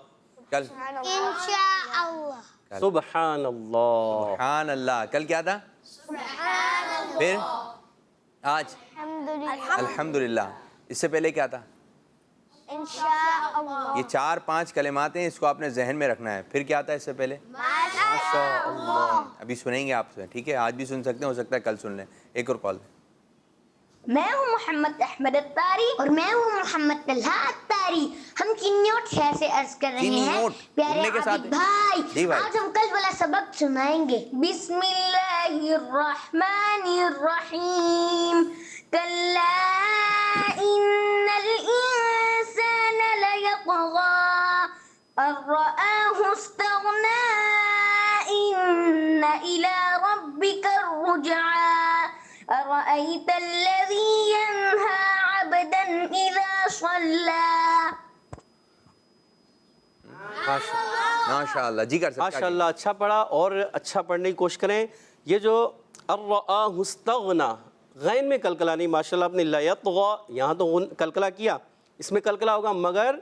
کل انشاءاللہ. سبحان اللہ. سبحان اللہ. کل کیا تھا؟ پھر آج الحمدللہ. اس سے پہلے کیا تھا؟ انشاءاللہ. یہ 4-5 کلمات ہیں، اس کو آپ نے ذہن میں رکھنا ہے. پھر کیا تھا اس سے پہلے؟ ابھی سنیں گے آپ سے، ٹھیک ہے؟ آج بھی سن سکتے ہیں، ہو سکتا ہے کل سن لیں. ایک اور کال. میں ہوں محمد احمد الطاری اور میں ہوں محمد طلحہ الطاری. ہم چینی نوٹ شہر سے عرض کر رہے چینی ہیں. نوٹ پیارے گھومنے کے ساتھ عابد بھائی، جی بھائی، آج ہم کل والا سبق سنائیں گے. بسم اللہ الرحمن الرحیم. کلا ان الانسان لیطغی ان رآہ استغنی ان الی ربک الرجعی أرأيت الذي ينهى عبدا إذا صلى. ماشاءاللہ. جی کر سکتے ہیں. ماشاءاللہ اچھا پڑھا، اور اچھا پڑھنے کی کوشش کریں. یہ جو الرآہ استغنی، غین میں کلکلا نہیں. ماشاءاللہ آپ نے لیطغی یہاں تو کلکلا کیا، اس میں کلکلا ہوگا، مگر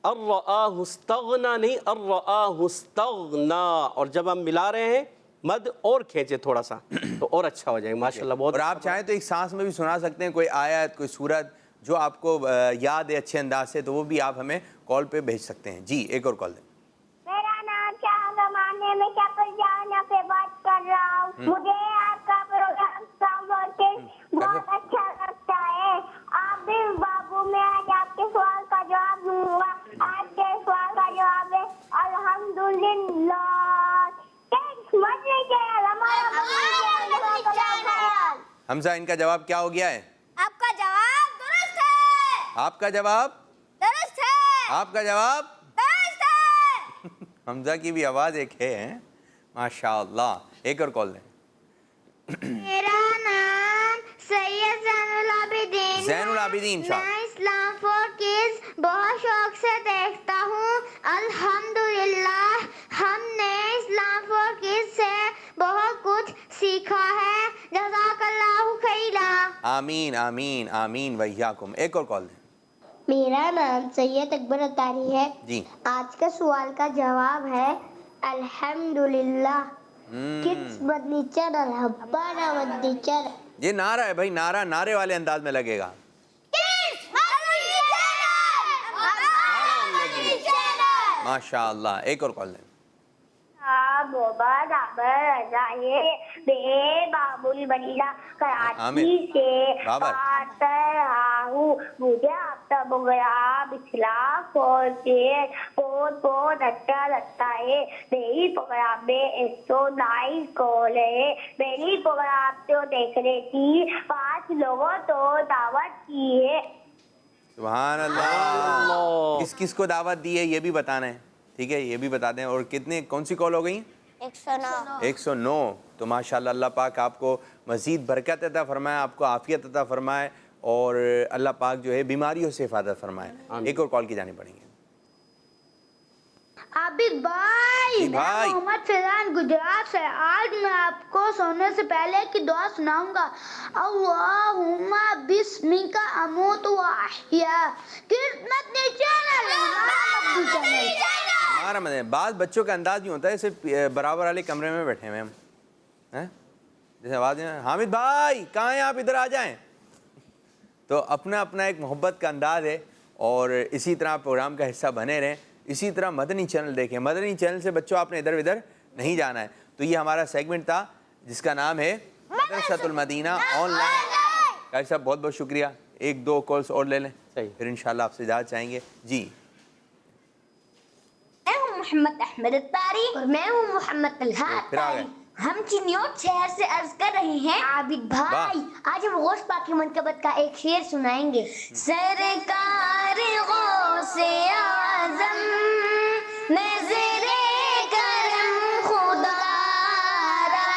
الرآہ استغنی نہیں، الرآہ استغنی. اور جب ہم ملا رہے ہیں مد اور کھینچے تھوڑا سا تو اور اچھا ہو جائے ماشاءاللہ. بہت اور آپ چاہیں تو ایک سانس میں بھی سنا سکتے ہیں کوئی آیت کوئی سورت جو آپ کو یاد ہے اچھے انداز سے, تو وہ بھی آپ ہمیں کال پہ بھیج سکتے ہیں. جی ایک اور کال دیں. میرا نام شاہ زمانے میں شکل جہاں سے بات کر رہا ہوں. مجھے آپ کا پروگرام بہت اچھا لگتا ہے. آپ بھی بابو میں آج آپ کے سوال کا جواب دوں گا. آج کے سوال کا جواب ہے الحمدللہ. حمزہ ان کا جواب کیا ہو گیا ہے؟ آپ کا جواب درست ہے. آپ کا جواب درست ہے. آپ کا جواب درست ہے. حمزہ کی بھی آواز ایک ہے ماشاءاللہ. ایک اور کال دیں. میرا نام سید زین العابدین. زین العابدین صاحب. میں اسلام فور کڈز بہت شوق سے دیکھتا ہوں. الحمدللہ ہم نے اسلام فور کڈز سے بہت کچھ سیکھا ہے. جزاک اللہ خیرا. آمین آمین آمین ویاکم. ایک اور کال دیں. میرا نام سید اکبر اطاری ہے. جی آج کے سوال کا جواب ہے الحمدللہ. کڈز مدنی چینل ہمارا مدنی چینل. یہ نعرہ ہے بھائی, نعرہ نعرے والے انداز میں لگے گا. ماشاءاللہ. ایک اور کال دیں. بابل بنیلا عامر. کراچی سے بابر. بات کر رہا ہوں. مجھے آپ کا پروگرام اسلام فور کے بہت اچھا لگتا ہے. میری پروگرام میں 109 کال ہے. میری پروگرام تو دیکھنے کی 5 لوگوں تو دعوت کی ہے. سبحان اللہ. کس کس کو دعوت دی ہے یہ بھی بتانا ہے, ٹھیک ہے, یہ بھی بتا دیں. اور کتنے کون سی کال ہو گئی؟ 109. تو ماشاءاللہ اللہ پاک آپ کو مزید برکت عطا فرمائے, آپ کو عافیت عطا فرمائے, اور اللہ پاک جو ہے بیماریوں سے حفاظت فرمائے. ایک اور کال کی جانی پڑیں گے. عابد بھائی, میں محمد فیضان گجرات سے. آج میں آپ کو سونے سے پہلے کی دعا سناؤں گا. اللہم بسمک اموت و احیا. قسمت چینل ہمارا مطلب بعض بچوں کا انداز نہیں ہوتا ہے صرف برابر والے کمرے میں بیٹھے ہوئے ہم, جیسے آواز ہے حامد بھائی کہاں ہیں آپ, ادھر آ جائیں. تو اپنا اپنا ایک محبت کا انداز ہے, اور اسی طرح پروگرام کا حصہ بنے رہیں. اسی طرح مدنی چینل دیکھیں. مدنی چینل سے بچوں آپ نے ادھر ادھر نہیں جانا ہے. تو یہ ہمارا سیگمنٹ تھا جس کا نام ہے مدرسۃ المدینہ آن لائن. قاری صاحب بہت بہت شکریہ. 1-2 کالس اور لے لیں, پھر انشاءاللہ آپ سے اجازت چاہیں گے. جی میں ہوں محمد احمد الطاری اور میں ہوں محمد طلحہ الطاری. ہم چنیوٹ شہر سے عرض کر رہے ہیں عابد بھائی آج ہم غوث پاک کی منقبت کا ایک شعر سنائیں گے. سرکار غوث اعظم میں زیر کرم خدا را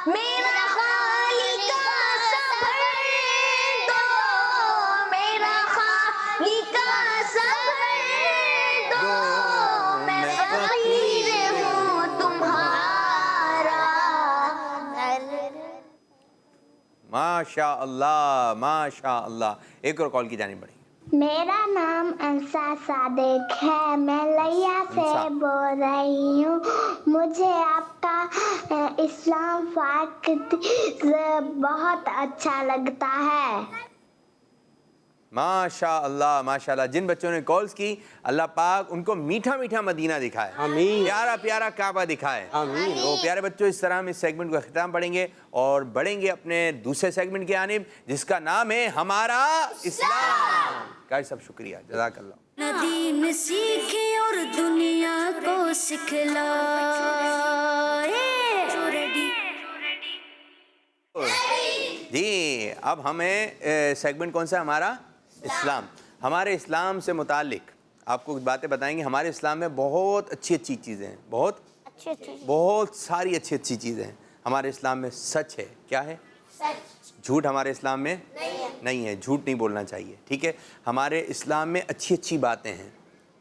میرا خالق صبر دو, میرا خالق صبر دو, میں فقیر ہوں تمہارا. ماشاء اللہ ماشاء اللہ. ایک اور کال کی جانی پڑیں گی. میرا نام انسا صادق ہے. میں لیا سے بول رہی ہوں. مجھے آپ کا اسلام فاک بہت اچھا لگتا ہے. ماشاء اللہ ماشاء اللہ. جن بچوں نے کالز کی اللہ پاک ان کو میٹھا میٹھا مدینہ دکھائے, آمین. پیارا پیارا کعبہ دکھائے. آمین. تو پیارے بچوں اس طرح ہم اس سیگمنٹ کو اختتام پڑھیں گے اور بڑھیں گے اپنے دوسرے سیگمنٹ کی جانب جس کا نام ہے ہمارا اسلام. قاری صاحب شکریہ, جزاک اللہ. دین سیکھے اور دنیا کو سکھلائے. جی اب ہمیں سیگمنٹ کون سا, ہمارا اسلام. ہمارے اسلام سے متعلق آپ کو کچھ باتیں بتائیں گے. ہمارے اسلام میں بہت اچھی اچھی چیزیں ہیں, بہت ساری اچھی اچھی چیزیں ہیں. ہمارے اسلام میں سچ ہے. کیا ہے؟ جھوٹ ہمارے اسلام میں نہیں ہے, جھوٹ نہیں بولنا چاہیے, ٹھیک ہے. ہمارے اسلام میں اچھی اچھی باتیں ہیں,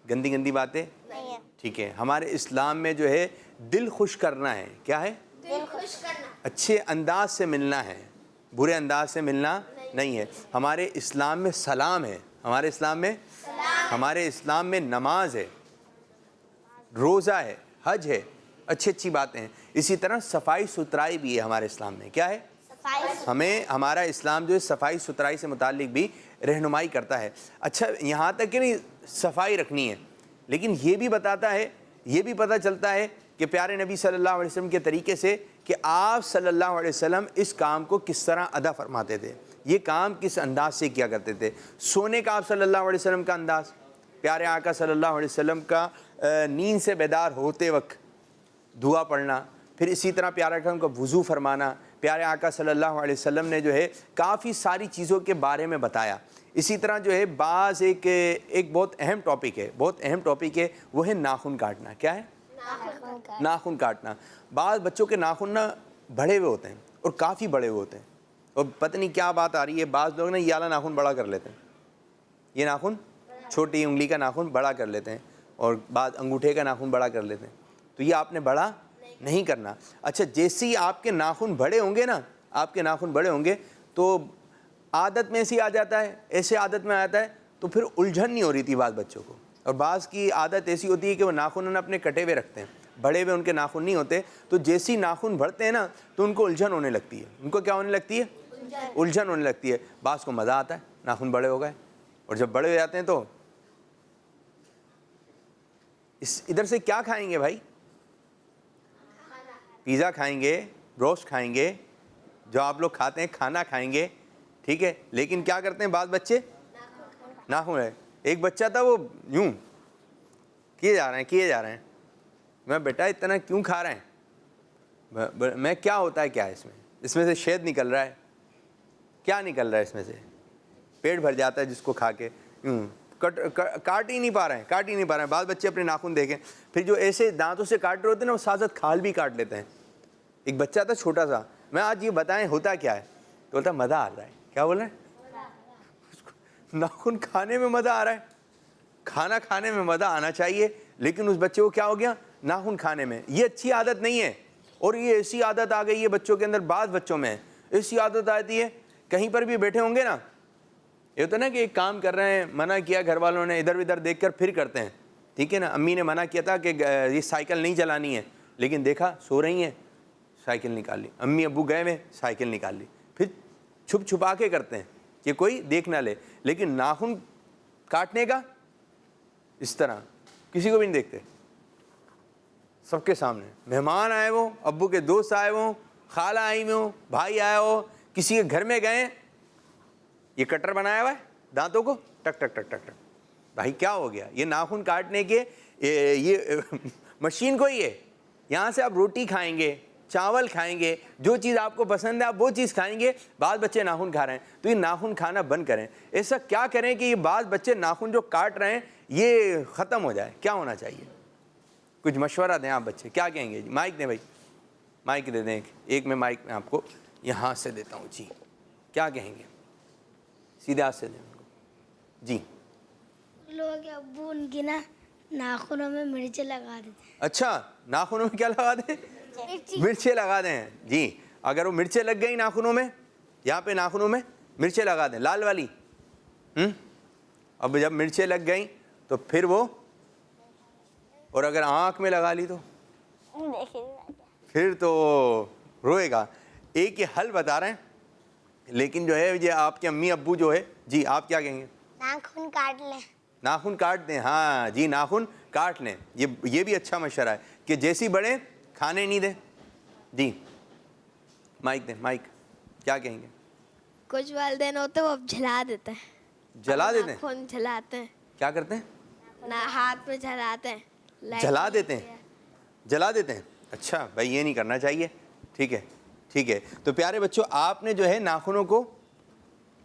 گندی گندی باتیں نہیں ہیں, ٹھیک ہے. ہمارے اسلام میں جو ہے دل خوش کرنا ہے. کیا ہے؟ دل خوش کرنا. اچھے انداز سے ملنا ہے, برے انداز سے ملنا نہیں ہے. ہمارے اسلام میں سلام ہے. ہمارے اسلام میں ہمارے اسلام میں نماز ہے, روزہ ہے, حج ہے, اچھی اچھی باتیں ہیں. اسی طرح صفائی ستھرائی بھی ہے ہمارے اسلام میں. کیا ہے؟ ہمیں ہمارا اسلام جو ہے صفائی ستھرائی سے متعلق بھی رہنمائی کرتا ہے. اچھا یہاں تک کہ نہیں صفائی رکھنی ہے، لیکن یہ بھی بتاتا ہے، یہ بھی پتہ چلتا ہے کہ پیارے نبی صلی اللہ علیہ وسلم کے طریقے سے کہ آپ صلی اللہ علیہ وسلم اس کام کو کس طرح ادا فرماتے تھے، یہ کام کس انداز سے کیا کرتے تھے. سونے کا آپ صلی اللہ علیہ وسلم کا انداز، پیارے آقا صلی اللہ علیہ وسلم کا نیند سے بیدار ہوتے وقت دعا پڑھنا، پھر اسی طرح پیارے آقا کا وضو فرمانا. پیارے آقا صلی اللہ علیہ وسلم نے جو ہے کافی ساری چیزوں کے بارے میں بتایا. اسی طرح جو ہے بعض ایک بہت اہم ٹاپک ہے، وہ ہے ناخن کاٹنا. کیا ہے؟ ناخن کاٹنا. بعض بچوں کے ناخن نا بڑے ہوئے ہوتے ہیں اور کافی بڑے ہوئے ہوتے ہیں، اور پتہ نہیں کیا بات آ رہی ہے، بعض لوگ نا یہ والا ناخن بڑا کر لیتے ہیں، یہ ناخن چھوٹی انگلی کا ناخن بڑا کر لیتے ہیں، اور بعض انگوٹھے کا ناخن بڑا کر لیتے ہیں. تو یہ آپ نے بڑا نہیں کرنا. اچھا جیسے ہی آپ کے ناخن بڑے ہوں گے نا، آپ کے ناخن بڑے ہوں گے تو عادت میں ایسی آ جاتا ہے، ایسے عادت میں آتا ہے تو پھر الجھن نہیں ہو رہی تھی بعض بچوں کو. اور بعض کی عادت ایسی ہوتی ہے کہ وہ ناخن اپنے کٹے ہوئے رکھتے ہیں، بڑے ہوئے ان کے ناخن نہیں ہوتے. تو جیسے ہی ناخن بڑھتے ہیں نا تو ان کو الجھن ہونے لگتی ہے. ان کو کیا ہونے لگتی ہے؟ الجھن ہونے لگتی ہے. بعض کو مزہ آتا ہے ناخن بڑے ہو گئے، اور جب بڑے ہو جاتے ہیں تو ادھر سے کیا کھائیں گے بھائی؟ پیزا کھائیں گے، روسٹ کھائیں گے، جو آپ لوگ کھاتے ہیں کھانا کھائیں گے، ٹھیک ہے. لیکن کیا کرتے ہیں بعض بچے؟ ناخن ہے. ایک بچہ تھا وہ یوں کیے جا رہے ہیں. میں بیٹا اتنا کیوں کھا رہے ہیں؟ میں کیا ہوتا ہے، کیا ہے اس میں سے شہد نکل رہا ہے. کیا نکل رہا ہے اس میں سے؟ پیٹ بھر جاتا ہے جس کو کھا کے. کاٹ ہی نہیں پا رہے ہیں. بعض بچے اپنے ناخن دیکھیں، پھر جو ایسے دانتوں سے کاٹ رہے ہوتے ہیں نا وہ ساتھ ساتھ کھال بھی کاٹ لیتے ہیں. ایک بچہ تھا چھوٹا سا، میں آج یہ بتائیں ہوتا کیا ہے، تو بولتا مزہ آ رہا ہے. کیا بول رہے ہیں؟ ناخن کھانے میں مزہ آ رہا ہے. کھانا کھانے میں مزہ آنا چاہیے، لیکن اس بچے کو کیا ہو گیا؟ ناخن کھانے میں. یہ اچھی عادت نہیں ہے، اور یہ ایسی عادت آ گئی ہے بچوں کے اندر. بعض بچوں میں ایسی عادت آتی ہے، کہیں پر بھی بیٹھے ہوں گے نا، یہ ہوتا ہے نا کہ ایک کام کر رہے ہیں، منع کیا گھر والوں نے، ادھر ادھر دیکھ کر پھر کرتے ہیں، ٹھیک ہے نا. امی نے منع کیا تھا کہ یہ سائیکل نہیں چلانی ہے، لیکن دیکھا سو رہی ہیں، سائیکل نکال لی. امی ابو گئے ہوئے، سائیکل نکال لی. پھر چھپ چھپا کے کرتے ہیں کہ کوئی دیکھ نہ لے. لیکن ناخن کاٹنے کا اس طرح کسی کو بھی نہیں دیکھتے، سب کے سامنے. مہمان آئے ہوں، ابو کے دوست آئے ہوں، خالہ آئی ہوئی ہوں، بھائی آئے ہو، کسی کے گھر میں گئے، یہ کٹر بنایا ہوا ہے دانتوں کو ٹک ٹک ٹک ٹک ٹک. بھائی کیا ہو گیا؟ یہ ناخن کاٹنے کے یہ مشین کو ہی ہے. یہاں سے آپ روٹی کھائیں گے، چاول کھائیں گے، جو چیز آپ کو پسند ہے آپ وہ چیز کھائیں گے. بعض بچے ناخن کھا رہے ہیں، تو یہ ناخن کھانا بند کریں. ایسا کیا کریں کہ یہ بعض بچے ناخن جو کاٹ رہے ہیں یہ ختم ہو جائے. کیا ہونا چاہیے؟ کچھ مشورہ دیں آپ. بچے کیا کہیں گے؟ جی مائک دیں بھائی، مائک دے دیں. ایک میں مائک میں آپ کو یہاں سے دیتا ہوں. جی کیا کہیں گے؟ سیدھے ہاتھ سے دیں ان کو. جی لوگ ابو ان کی نا ناخنوں میں مرچیں لگا دیتے ہیں. اچھا ناخنوں میں کیا لگا دیں؟ مرچیں لگا دیں. جی اگر وہ مرچیں لگ گئی ناخنوں میں، یہاں پہ ناخنوں میں مرچیں لگا دیں لال والی. اب جب مرچیں لگ گئیں تو پھر وہ، اور اگر آنکھ میں لگا لی تو پھر تو روئے گا. ایک یہ حل بتا رہے ہیں، لیکن جو ہے یہ آپ کے امی ابو جو ہے، جی آپ کیا کہیں گے؟ ناخن کاٹ لیں. ناخن کاٹ دیں. ہاں جی ناخن کاٹ لیں. یہ بھی اچھا مشورہ ہے کہ جیسی بڑے کھانے نہیں دیں. جی مائک دیں، مائک. کیا کہیں گے؟ کچھ والدین ہوتے وہ اب جلا دیتے ہیں. جلا دیتے ہیں؟ ناخن جلاتے ہیں. کیا کرتے ہیں؟ ہاتھ میں جلاتے ہیں. جلا دیتے ہیں؟ جلا دیتے ہیں. اچھا بھائی یہ نہیں کرنا چاہیے. ٹھیک ہے ٹھیک ہے. تو پیارے بچوں آپ نے جو ہے ناخنوں کو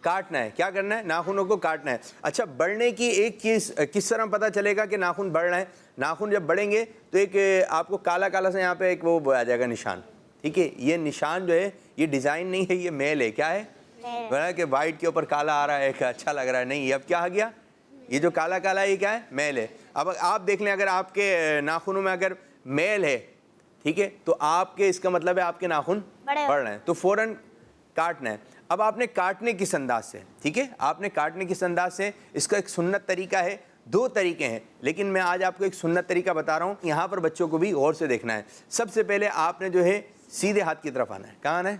کاٹنا ہے. کیا کرنا ہے؟ ناخنوں کو کاٹنا ہے. اچھا بڑھنے کی ایک چیز کس طرح پتہ چلے گا کہ ناخن بڑھ رہے ہیں؟ ناخن جب بڑھیں گے تو ایک آپ کو کالا کالا سے یہاں پہ ایک وہ آ جائے گا نشان. ٹھیک ہے. یہ نشان جو ہے یہ ڈیزائن نہیں ہے، یہ میل ہے. کیا ہے؟ کہ وائٹ کے اوپر کالا آ رہا ہے، اچھا لگ رہا ہے. نہیں، اب کیا آ گیا؟ یہ جو کالا کالا ہے یہ کیا ہے؟ میل ہے. اب آپ دیکھ لیں اگر آپ کے ناخنوں میں اگر میل ہے، ٹھیک ہے، تو آپ کے اس کا مطلب ہے آپ کے ناخن بڑھ رہے ہیں، تو فوراً کاٹنا ہے. اب آپ نے کاٹنے کس انداز سے، ٹھیک ہے، آپ نے کاٹنے کس انداز سے، اس کا ایک سنت طریقہ ہے دو طریقے ہیں، لیکن میں آج آپ کو ایک سنت طریقہ بتا رہا ہوں، یہاں پر بچوں کو بھی غور سے دیکھنا ہے۔ سب سے پہلے آپ نے جو ہے سیدھے ہاتھ کی طرف آنا ہے۔ کہاں آنا ہے؟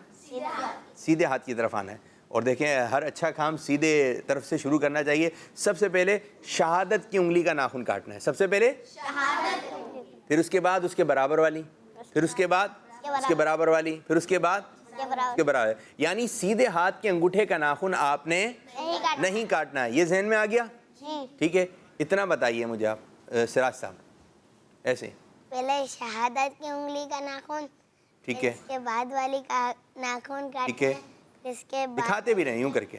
سیدھے ہاتھ کی طرف آنا ہے، اور دیکھیں ہر اچھا کام سیدھے طرف سے شروع کرنا چاہیے۔ سب سے پہلے شہادت کی انگلی کا ناخن کاٹنا ہے، سب سے پہلے پھر اس کے بعد اس کے برابر والی، پھر اس کے بعد اس کے برابر والی، پھر اس کے بعد اس کے برابر، یعنی سیدھے ہاتھ کے انگوٹھے کا ناخن آپ نے نہیں کاٹنا ہے۔ یہ ذہن میں آ گیا؟ ٹھیک ہے، اتنا بتائیے مجھے آپ سراج صاحب، ایسے پہلے شہادت کی انگلی کا ناخن، ٹھیک ہے، اس کے بعد والی کا ناخن ٹھیک ہے، پھر اس کے بعد دکھاتے بھی رہے یوں کر کے،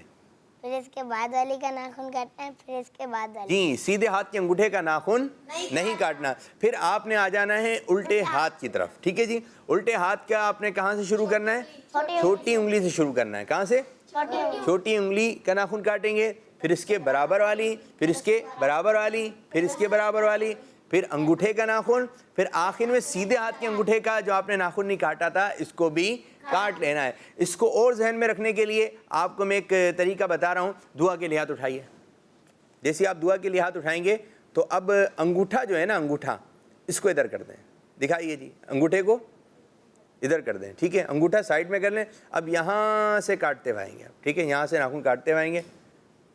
پھر اس کے بعد والی کا ناخن کاٹنا ہے، پھر اس کے بعد والی۔ جی سیدھے ہاتھ کے انگوٹھے کا ناخن نہیں کاٹنا، پھر آپ نے آ جانا ہے الٹے ہاتھ کی طرف۔ ٹھیک ہے جی، الٹے ہاتھ کا آپ نے کہاں سے شروع کرنا ہے؟ چھوٹی انگلی سے شروع کرنا ہے۔ کہاں سے؟ چھوٹی انگلی کا ناخن کاٹیں گے، پھر اس کے برابر والی، پھر اس کے برابر والی، پھر اس کے برابر والی، پھر انگوٹھے کا ناخن، پھر آخر میں سیدھے ہاتھ کے انگوٹھے کا جو آپ نے ناخن نہیں کاٹا تھا اس کو بھی کاٹ لینا ہے۔ اس کو اور ذہن میں رکھنے کے لیے آپ کو میں ایک طریقہ بتا رہا ہوں۔ دعا کے لیے ہاتھ اٹھائیے، جیسے آپ دعا کے لیے ہاتھ اٹھائیں گے تو اب انگوٹھا جو ہے نا، انگوٹھا اس کو ادھر کر دیں، دکھائیے جی، انگوٹھے کو ادھر کر دیں، ٹھیک ہے، انگوٹھا سائڈ میں کر لیں۔ اب یہاں سے کاٹتے ہوئے آئیں گے، ٹھیک ہے، یہاں سے ناخن کاٹتے ہوئے آئیں گے،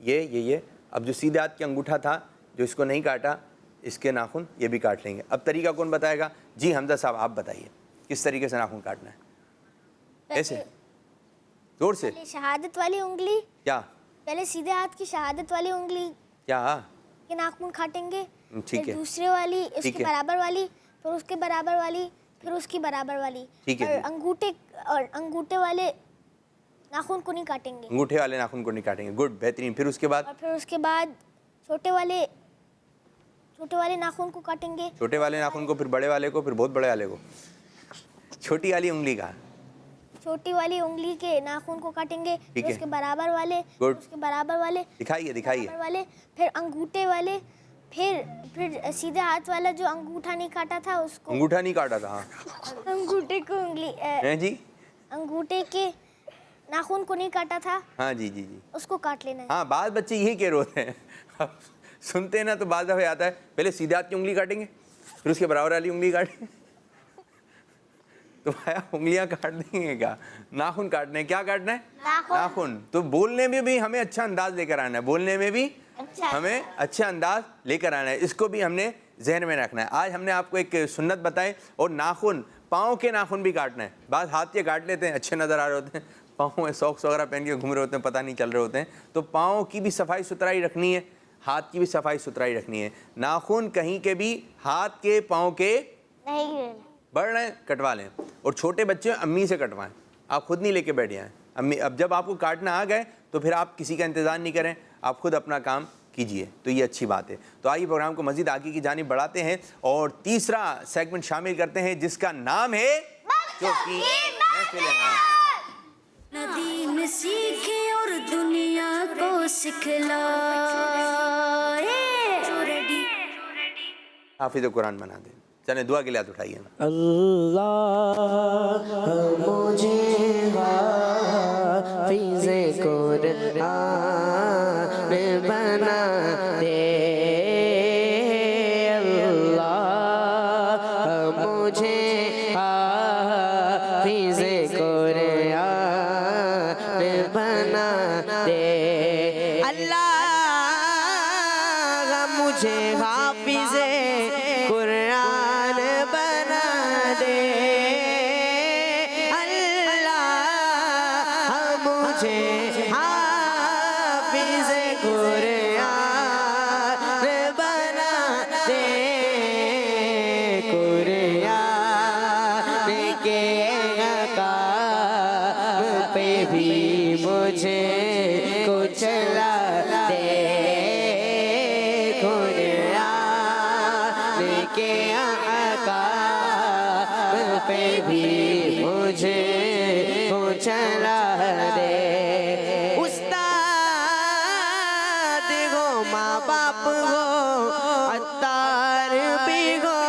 یہ اب جو سیدھے ہاتھ کے انگوٹھا تھا جو اس کو نہیں کاٹا، اس کے ناخن یہ بھی کاٹ لیں گے۔ اب طریقہ کون بتائے گا؟ جی حمزہ صاحب آپ بتائیے کس طریقے سے ناخن کاٹنا ہے؟ ایسے زور سے؟ شہادت والی انگلی، کیا پہلے سیدھے ہاتھ کی شہادت والی انگلی کیا کے ناخن کاٹیں گے، ٹھیک پھر ہے، دوسرے والی اس ٹھیک کے ہے، برابر والی، پھر اس کے برابر والی، پھر اس کی برابر والی، ٹھیک ہے جی۔ اور انگوٹھے والے ناخن کو نہیں کاٹیں گے، انگوٹھے والے ناخن کو نہیں کاٹیں گے، گڈ، بہترین۔ پھر اس کے بعد اور پھر اس کے بعد چھوٹے والے ناخن کو کاٹیں گے، چھوٹے والے ناخن کو، پھر بڑے والے کو، پھر بہت بڑے والے کو، چھوٹی والی انگلی کا، چھوٹی والی انگلی کے ناخن کو کاٹیں گے، ٹھیک پھر ہے، اس کے برابر والے، گڈ، اس کے برابر والے، دکھائیے برابر والے، پھر انگوٹھے والے، پھر سیدھے ہاتھ والا جو انگوٹھا نہیں کاٹا تھا اس کو، انگوٹھا نہیں کاٹا تھا، ہاں انگوٹھے کو جی، انگوٹھے کے ناخن کو نہیں کاٹا تھا، ہاں جی جی جی، اس کو کاٹ لینا ہے۔ ہاں بعض بچے یہی کہہ رہے ہوتے ہیں، سنتے ہیں نا تو بعض دفعہ آتا ہے پہلے سیدھے ہاتھ کی انگلی کاٹیں گے، پھر اس کے برابر والی انگلی کاٹیں گے، تو بھایا انگلیاں کاٹ دیں گے کیا؟ ناخن کاٹنے، کیا کاٹنا ہے؟ ناخن۔ تو بولنے میں بھی ہمیں اچھا انداز لے کر آنا ہے، بولنے میں بھی ہمیں اچھا انداز لے کر آنا ہے، اس کو بھی ہم نے ذہن میں رکھنا ہے۔ آج ہم نے آپ کو ایک سنت بتائی، اور ناخن، پاؤں کے ناخن بھی کاٹنا ہے۔ بعض ہاتھ کے کاٹ لیتے ہیں، اچھے نظر آ رہے ہوتے ہیں، پاؤں میں ساکس وغیرہ پہن کے گھوم رہے ہوتے ہیں، پتہ نہیں چل رہے ہوتے ہیں، تو پاؤں کی بھی صفائی ستھرائی رکھنی ہے، ہاتھ کی بھی صفائی ستھرائی رکھنی ہے۔ ناخن کہیں کے بھی ہاتھ کے پاؤں کے بڑھ رہے ہیں کٹوا لیں، اور چھوٹے بچے امی سے کٹوائیں، آپ خود نہیں لے کے بیٹھ جائیں امی۔ اب جب آپ کو کاٹنا آ گئے تو پھر آپ کسی کا انتظار نہیں کریں، آپ خود اپنا کام کیجئے، تو یہ اچھی بات ہے۔ تو آئیے پروگرام کو مزید آگے کی جانب بڑھاتے ہیں اور تیسرا سیگمنٹ شامل کرتے ہیں جس کا نام ہے ندیم سیکھے اور دنیا کو سکھلائے۔ حافظ قرآن بنا دیں، چلیں دعا کے لیے ہاتھ اٹھائیے۔ اللہ مجھے حافظ قرآن بنا دے، اللہ مجھے حافظ قرآن بنا دے، اللہ مجھے حافظ قرآن بنا دے، اللہ مجھے حافظ قرآن بنا دے، قرآن کے احکام پہ بھی مجھے کو چلا دے، قرآن کے احکام پہ بھی مجھے کو چلا دے، استاد ہو ماں باپ ہو عطار بھی ہو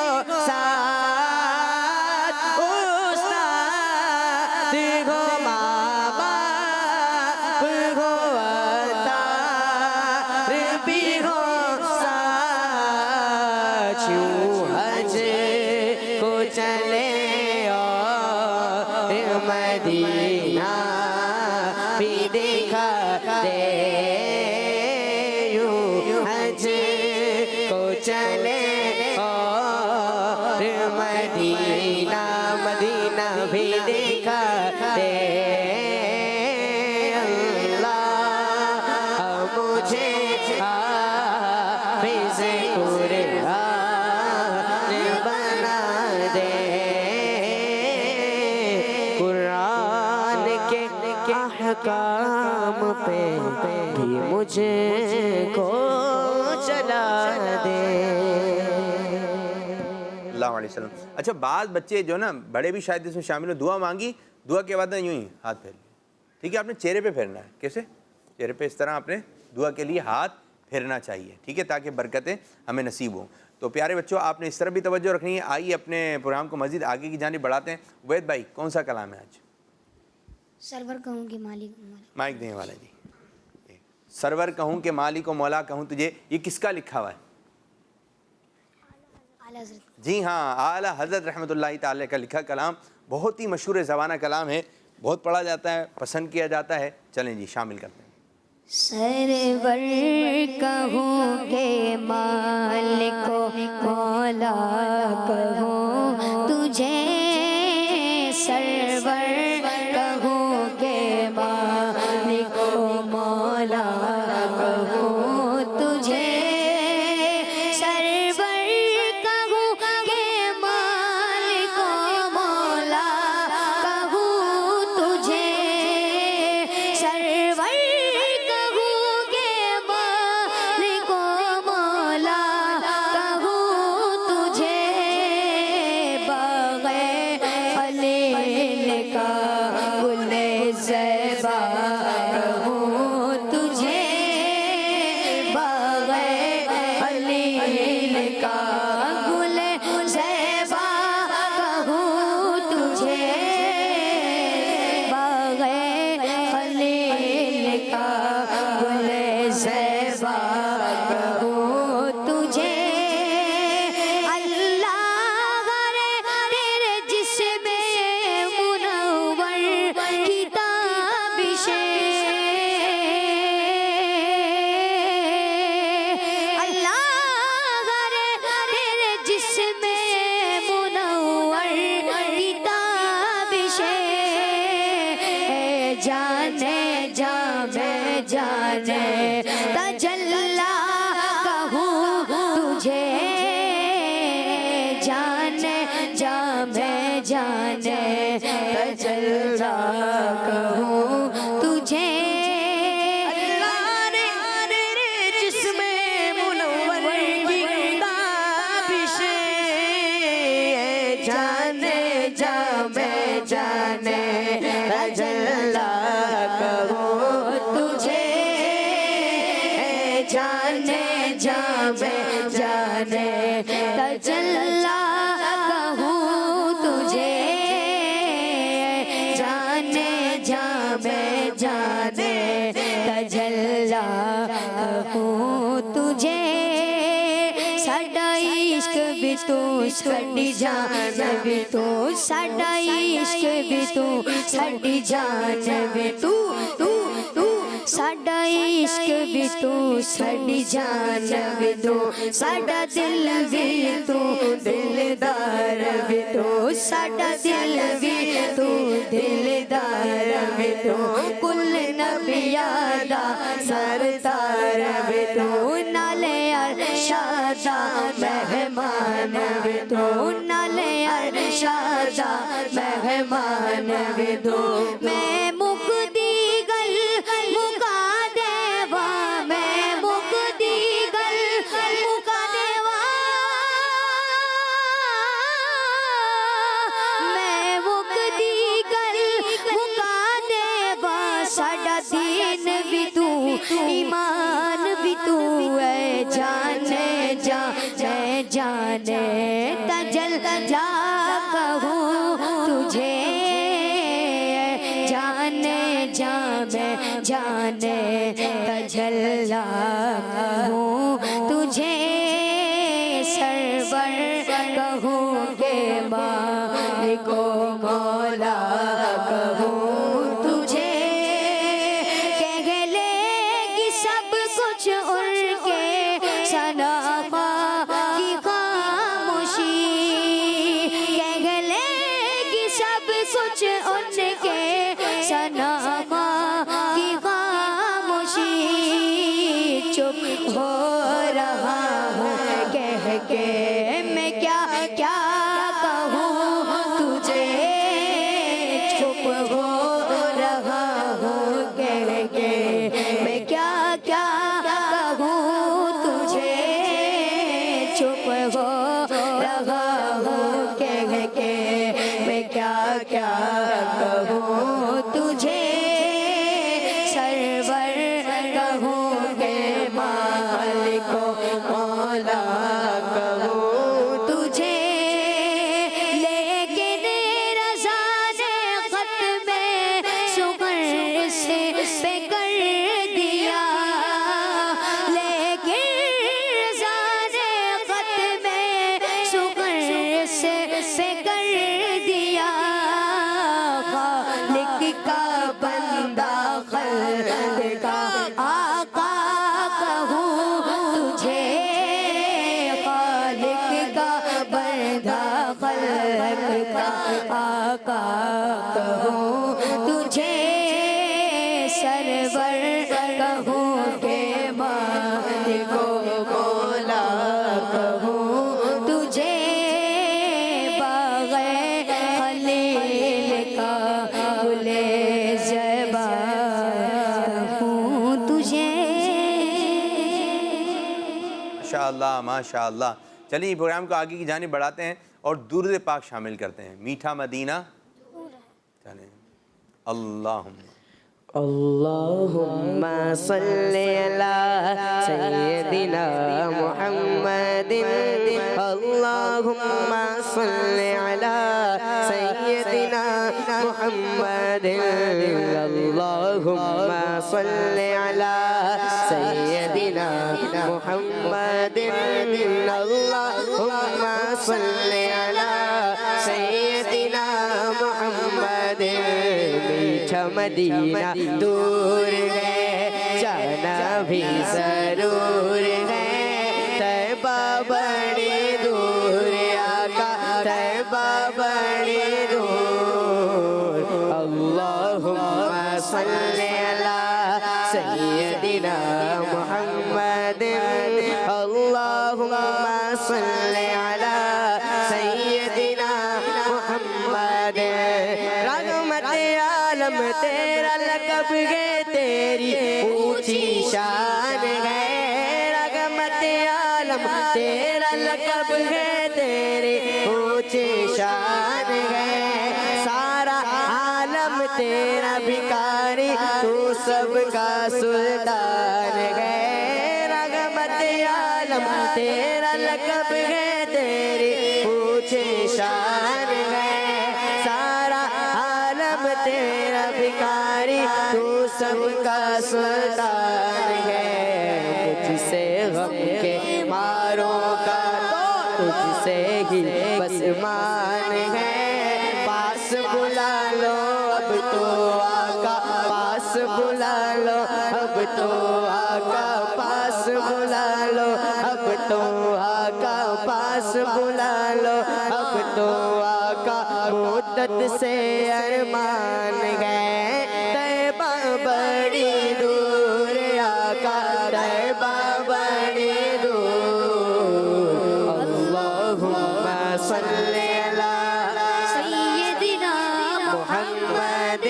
ساتھ، استاد ہو ماں باپ ہو عطار دے یوں حج کو چلے اور مدینہ مدینہ بھی دکھا دے اللہ مجھے حافظ قرآن بنا دے قرآن کے احکام پہ بھی مجھے کو چلا دے اللہ علیہ وسلم. اچھا بعض بچے جو نا بڑے بھی شاید اس میں شامل ہو, دعا مانگی, دعا کے بعد نا یوں ہی ہاتھ پھیر لیا. ٹھیک ہے, آپ نے چہرے پہ پھیرنا ہے. کیسے؟ چہرے پہ اس طرح آپ نے دعا کے لیے ہاتھ پھیرنا چاہیے, ٹھیک ہے, تاکہ برکتیں ہمیں نصیب ہوں. تو پیارے بچوں آپ نے اس طرح بھی توجہ رکھنی ہے. آئیے اپنے پروگرام کو مزید آگے کی جانب بڑھاتے ہیں. وید بھائی کون سا کلام ہے آج؟ سرور کہوں کہ مالک مائک دینے والا جی. سرور کہوں کہ مالک و مولا کہوں تجھے, یہ کس کا لکھا ہوا ہے؟ جی ہاں, اعلیٰ حضرت رحمۃ اللہ تعالی کا لکھا کلام, بہت ہی مشہور زبانہ کلام ہے, بہت پڑھا جاتا ہے, پسند کیا جاتا ہے. چلیں جی شامل کرتے ہیں. سرور کہوں کہ مالک و مولا کہوں تجھے, سرور کہوں کہ مالک و مولا کہوں تجھے, سرور کہوں کہ مالک و مولا کہوں تجھے, سرور ساڈی جان بھی تو, ساڈا عشق بھی تو, ساڈی جان بھی تو, ساڈا عشق بھی تو, ساڈی جان بھی تو, ساڈا دل بھی تو, دلدار بھی تو, ساڈا دل بھی تو, دلدار بھی تو, کل نبیاں دا سردار بھی تو, نالے ارشاد مہمان بھی تو, نالے ارشاد مہمان بھی تو, میں مکدی گل مکا دیوا, میں مکدی گل مکا دیوا, میں مکدی گل مکا دیوا, ساڈا دین بھی تو, ایمان بھی تو, اے جانے جانے جانے تجلا کہوں تجھے, جانے جانے جانے تجلا کہوں تجھے, سرور کہوں کہ مالک و مولا کہوں تجھے, کہہ لے ماشاءاللہ ماشاءاللہ. چلیے پروگرام کو آگے کی جانب بڑھاتے ہیں اور درود پاک شامل کرتے ہیں. میٹھا مدینہ چلیں. اللہم صلی علی سیدنا محمد اللہم صلی علی سیدنا محمد اللہم صلی علی سیدنا محمد اللہم صلی علی سیدنا محمد. میٹھا مدینہ دور ہے جانا بھی ضرور ہے طیبہ بڑی دور آقا طیبہ بڑی دور. اللہم صلی علی سیدنا محمد اللہم صلی علی سیدنا محمد. رحمت عالم تیرا لقب ہے تیری اونچی شان ہے رحمت عالم تیرا لقب ہے تیری اونچی شان ہے سارا عالم تیرا بھکاری تو سب کا سلطان ہے رحمت عالم تیرا لقب ہے تیری اونچی شان ہے سارا عالم تیرا بھکاری تو سب کا سلطان ہے. تجھ سے غم کے ماروں کا تو تجھ سے ہی بس مان ہے پاس بلا لو اب تو آقا پاس بلا لو اب تو آقا پاس بلا لو اب تو آقا پاس بلا لو اب تو آقا. مدت سے ارمان گئے طیبہ بڑی دور آقا طیبہ بڑی دور. اللہم صلی علی سیدنا محمد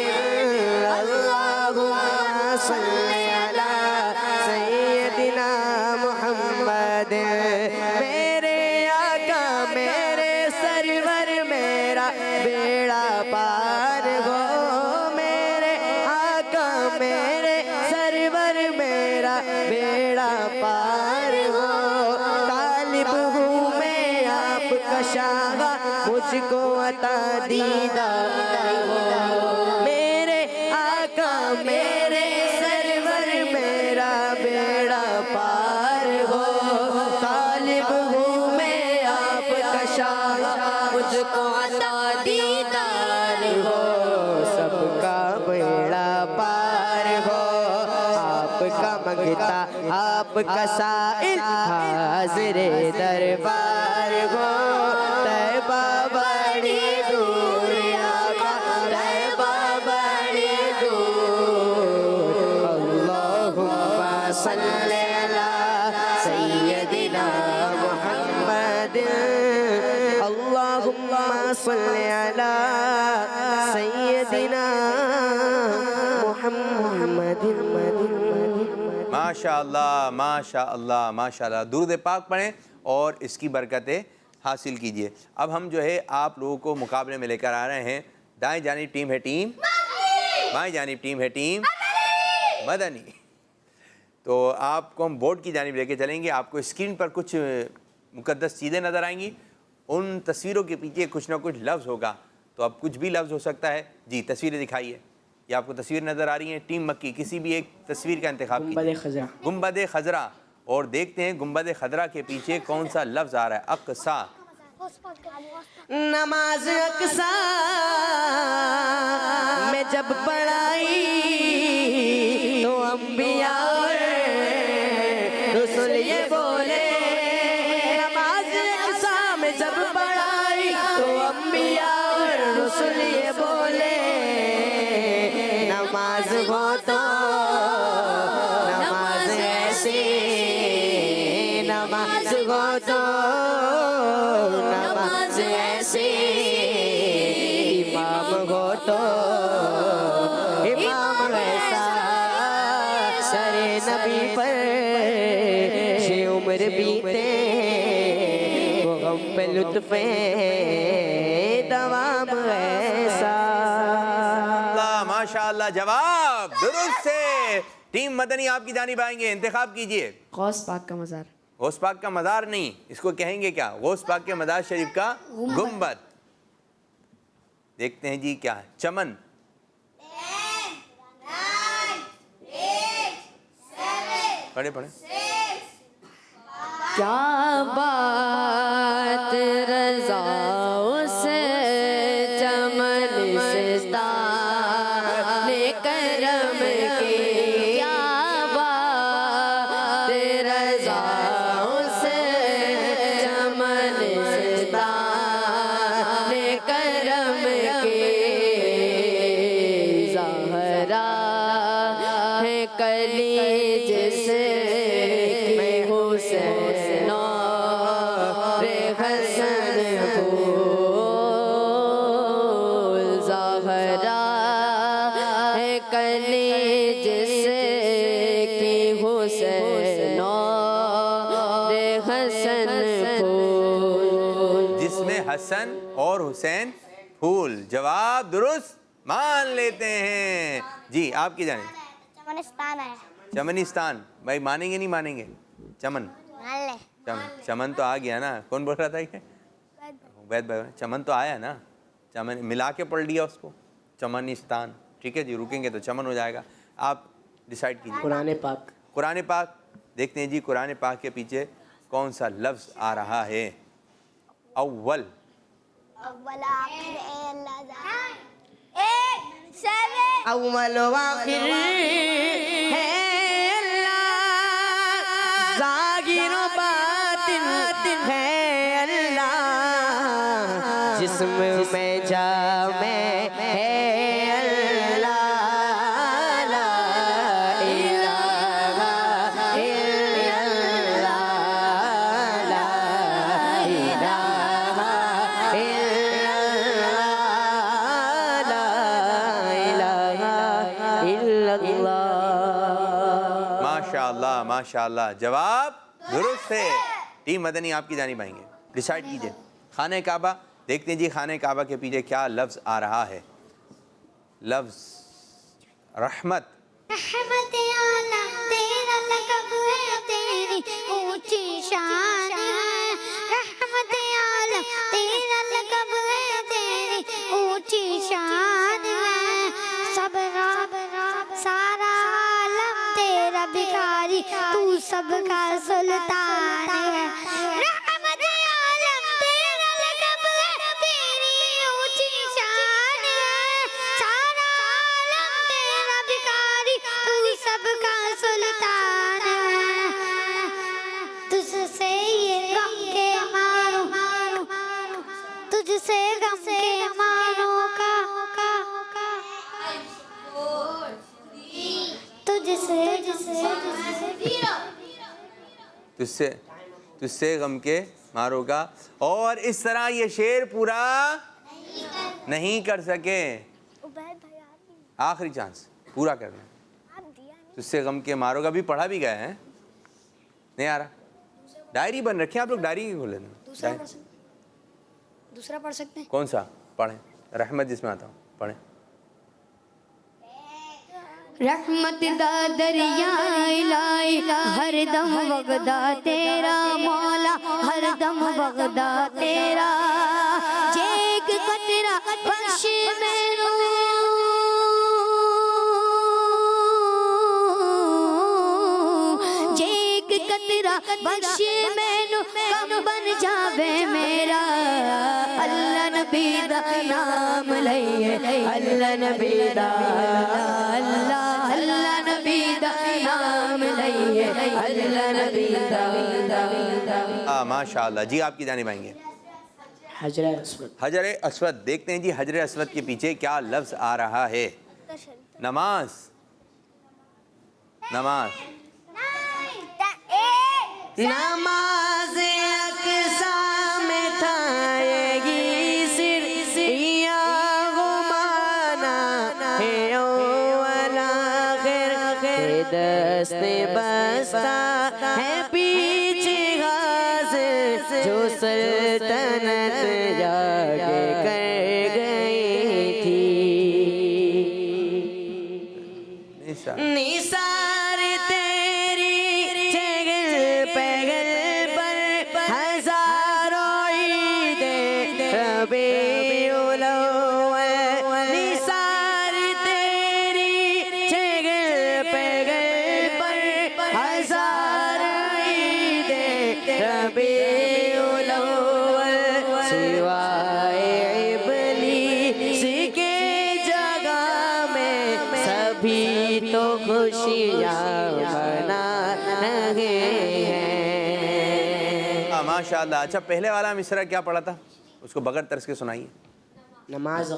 اللہم صلی علی سیدنا محمد. میرے آقا میرے سرور میرا بیڑا پار ہو میرے آقا میرے سرور میرا بیڑا پار ہو طالب ہوں میں آپ کا شاہ مجھ کو عطا دیدار ہو میرے آقا میرے سرور میرا بیڑا پار ہو طالب ہوں میں آپ کا شاہ مجھ کو عطا دیدار ہو سب کا بیڑا پار ہو آپ کا منگتا آپ کا سائل حاضر دربار ہو طیبہ بڑی دور آقا طیبہ بڑی دور. اللہم صلی علی سیدنا محمد اللہم صلی علی سیدنا محمد. ماشاءاللہ ماشاءاللہ ماشاءاللہ. درود پاک پڑھیں اور اس کی برکتیں حاصل کیجئے. اب ہم جو ہے آپ لوگوں کو مقابلے میں لے کر آ رہے ہیں. دائیں جانب ٹیم ہے ٹیم بائیں جانب ٹیم ہے ٹیم مدنی. تو آپ کو ہم بورڈ کی جانب لے کے چلیں گے. آپ کو اسکرین پر کچھ مقدس چیزیں نظر آئیں گی. ان تصویروں کے پیچھے کچھ نہ کچھ لفظ ہوگا. تو اب کچھ بھی لفظ ہو سکتا ہے. جی تصویریں دکھائیے. یہ آپ کو تصویر نظر آ رہی ہیں. ٹیم مکی کسی بھی ایک تصویر کا انتخاب کیجیے. گنبد خضرا. اور دیکھتے ہیں گنبد خضرا کے پیچھے کون سا لفظ آ رہا ہے. اقصیٰ نماز اقصیٰ میں جب پڑھائی تو انبیاء اور رسول یہ بولے نماز اقصیٰ میں جب پڑھائی تو انبیاء اور رسول یہ بولے نماز ہو تو نماز ایسی نماز ہو تو نماز ایسی امام ہو تو امام ایسا سر نبی پر شیوم عمر بیتے وہ غم پہ لطف دوام ایسا. اللہ ماشاء اللہ جواب درست سے. ٹیم مدنی آپ کی جانب آئیں گے, انتخاب کیجئے. غوث پاک کا مزار. غوث پاک کا مزار نہیں, اس کو کہیں گے کیا؟ غوث پاک کے مزار شریف کا گنبد. دیکھتے ہیں جی کیا ہے. چمن. پڑھے پڑھے. کیا بات رضا اس چمن سستان کرم کی, کیا بات رضا اس چمن سستان کرم کی. زہرا ہے کلی جس میں حسین اور حسن پھول. زہرا ہے کلی جس کی حسین اور حسن پھول. جس میں حسن اور حسین پھول. جواب درست مان لیتے ہیں. جی آپ کی جانب. چمنستان ہے. چمنستان. بھائی مانیں گے نہیں مانیں گے؟ چمن. چمن تو آ گیا نا. کون بول رہا تھا یہ؟ عبید بھائی. چمن تو آیا نا, چمن ملا کے پڑھ لیا اس کو. چمنستان. ٹھیک ہے جی, رکیں گے تو چمن ہو جائے گا. آپ ڈیسائیڈ کیجیے. قرآن پاک. قرآن پاک. دیکھتے ہیں جی قرآن پاک کے پیچھے کون سا لفظ آ رہا ہے. اول. اول آخر اے اللہ ذات. اول و آخر ہے اللہ, ظاہر و باطن ہے اللہ, جسم میں جامع ہے اللہ. لا الہ الا اللہ, لا الہ الا اللہ, لا الہ الا اللہ. ماشاء اللہ ماشاء اللہ. جواب درست ہے. ٹیم مدنی آپ کی جانب آئیں گے. ڈیسائیڈ کیجئے. خانہ کعبہ. دیکھتے ہیں جی خانہ کعبہ کے پیچھے کیا لفظ آ رہا ہے. لفظ رحمت. رحمت عالم تیرا لقب ہے, تیری اونچی شان ہے. رحمت عالم تیرا لقب ہے, تیری اونچی شان ہے. سب سارا عالم تیرا بھکاری, تو سب کا سلطان ہے. رحمت عالم تیرا لقب ہے, تیری اونچی شان ہے. سارا عالم تیرا بھکاری, تو سب کا سلطان ہے. تجھ سے یہ غم کے مارو, تجھ سے غم کے مارو کا, تجھ سے غم کے مارو گا. اور اس طرح یہ شعر پورا نہیں کر سکے. آخری چانس پورا کرنا. تجھ سے غم کے مارو گا بھی پڑھا بھی گیا ہے, نہیں آ رہا. ڈائری بن رکھے آپ لوگ, ڈائری کی کھولے. دوسرا پڑھ سکتے ہیں. کون سا پڑھیں؟ رحمت جس میں آتا ہوں پڑھیں. رحمت دا دریا الہی, ہر دم وغدا تیرا مولا, ہر دم وغدا تیرا. ایک قطرہ بخش مینوں, ایک قطرہ بخش مینوں, کم بن جاوے میرا. اللہ نبی دا نام لئیے, اللہ نبی دا, اللہ اللہ نبی دا نام لئیے, اللہ نبی دا. ماشاء اللہ. جی آپ کی جانب آئیں گے. حجر اسود. حجر اسود. دیکھتے ہیں جی حجر اسود کے پیچھے کیا لفظ آ رہا ہے. نماز. نماز. نماز اقصا میں تھائے گی سر, یا غمانا ہے اول آخر, دست بستہ ہے پیچھے حاضر جو سلطنت جا کے کر گئی تھی نثار تیری چگل پگل پر ہزاروں عید ربیع الاول نثار تیری چگل پگل پر ہزاروں عید ربیع الاول سوائے ابلیس کے جگہ میں سبھی تو خوشیاں منا رہے ہیں. ماشاء اللہ. اچھا پہلے والا مصرع کیا پڑھا تھا اس کو بغیر طرز کے سنائیے. نماز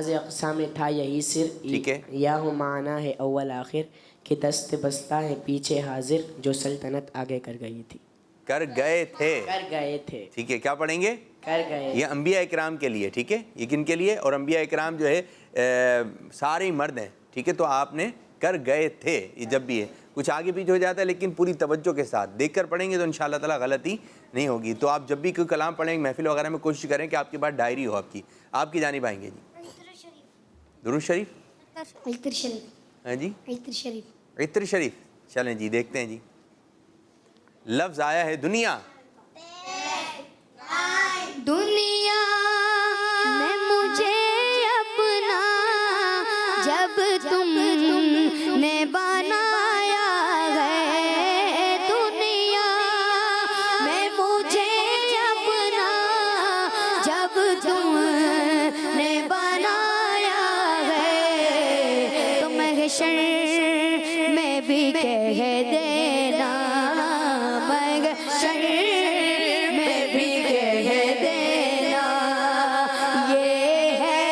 اقسام میں تھا یہی سر ٹھیک ہے. یا ہو معنی ہے اول آخر کہ دست بستہ ہے پیچھے حاضر جو سلطنت آگے کر گئی تھی. کر گئے تھے. کر گئے تھے. ٹھیک ہے. کیا پڑھیں گے؟ کر گئے. یہ انبیاء اکرام کے لیے. ٹھیک ہے. یہ کن کے لیے؟ اور انبیاء اکرام جو ہے سارے ہی مرد ہیں. ٹھیک ہے. تو آپ نے کر گئے تھے یہ جب بھی ہے کچھ آگے پیچھے ہو جاتا ہے لیکن پوری توجہ کے ساتھ دیکھ کر پڑھیں گے تو انشاءاللہ تعالیٰ غلطی نہیں ہوگی. تو آپ جب بھی کوئی کلام پڑھیں محفل وغیرہ میں کوشش کریں کہ آپ کے پاس ڈائری ہو. آپ کی جانب آئیں گے جی. درود شریف. عطر شریف. ہاں جی عطر شریف. عطر شریف. چلیں جی دیکھتے ہیں جی. لفظ آیا ہے دنیا. دنیا میں مجھے اپنا جب تم نے بنایا ہے دنیا میں مجھے اپنا جب تم نے بنایا ہے تو محشر میں بھی کہہ دینا محشر میں بھی کہہ دینا یہ ہے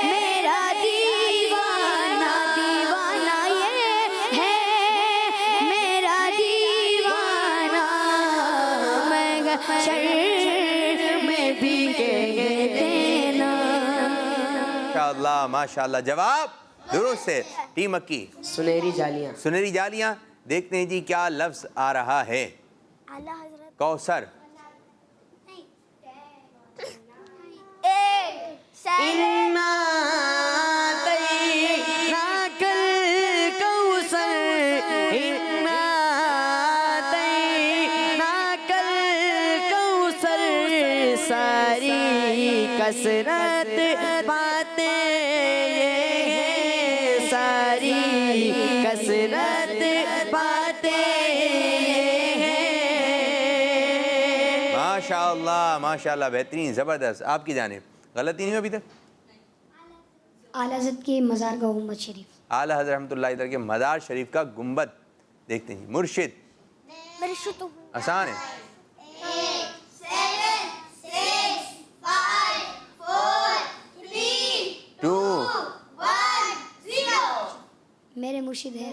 میرا دیوانہ دیوانہ یہ ہے میرا دیوانہ محشر میں بھی کہہ دینا. ماشاءاللہ ماشاءاللہ. جواب درست سے. ٹی مکی. سنہری جالیاں. سنہری جالیاں. دیکھتے ہیں جی کیا لفظ آ رہا ہے. کوثر. ساری کثرت باتیں یہ ہیں ساری کثرت باتیں یہ ہیں. ماشاءاللہ ماشاءاللہ. بہترین زبردست. آپ کی جانب غلطی نہیں ہوئی ابھی تک. اعلیٰ حضرت کے مزار کا گنبد شریف. اعلیٰ حضرت رحمۃ اللہ علیہ کے مزار شریف کا گنبد. دیکھتے ہیں جی. مرشد. آسان ہے. میرے مرشد ہے.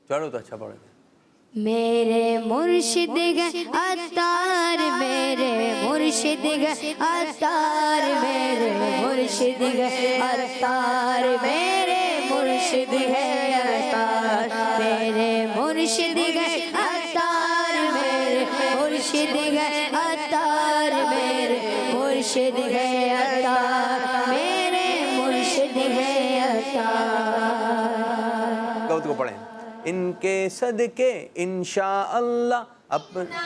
چلو تو اچھا پڑھیں گے. میرے مرشد گئے عطار میرے مرشد گئے عطار میرے مرشد گئے عطار میرے مرشد گئے عطار میرے مرشد گئے عطار میرے مرشد گئے عطار میرے مرشد گئے عطار میرے مرشد گئے عطار. گوت کو پڑھیں. ان کے صدقے انشاءاللہ اپنا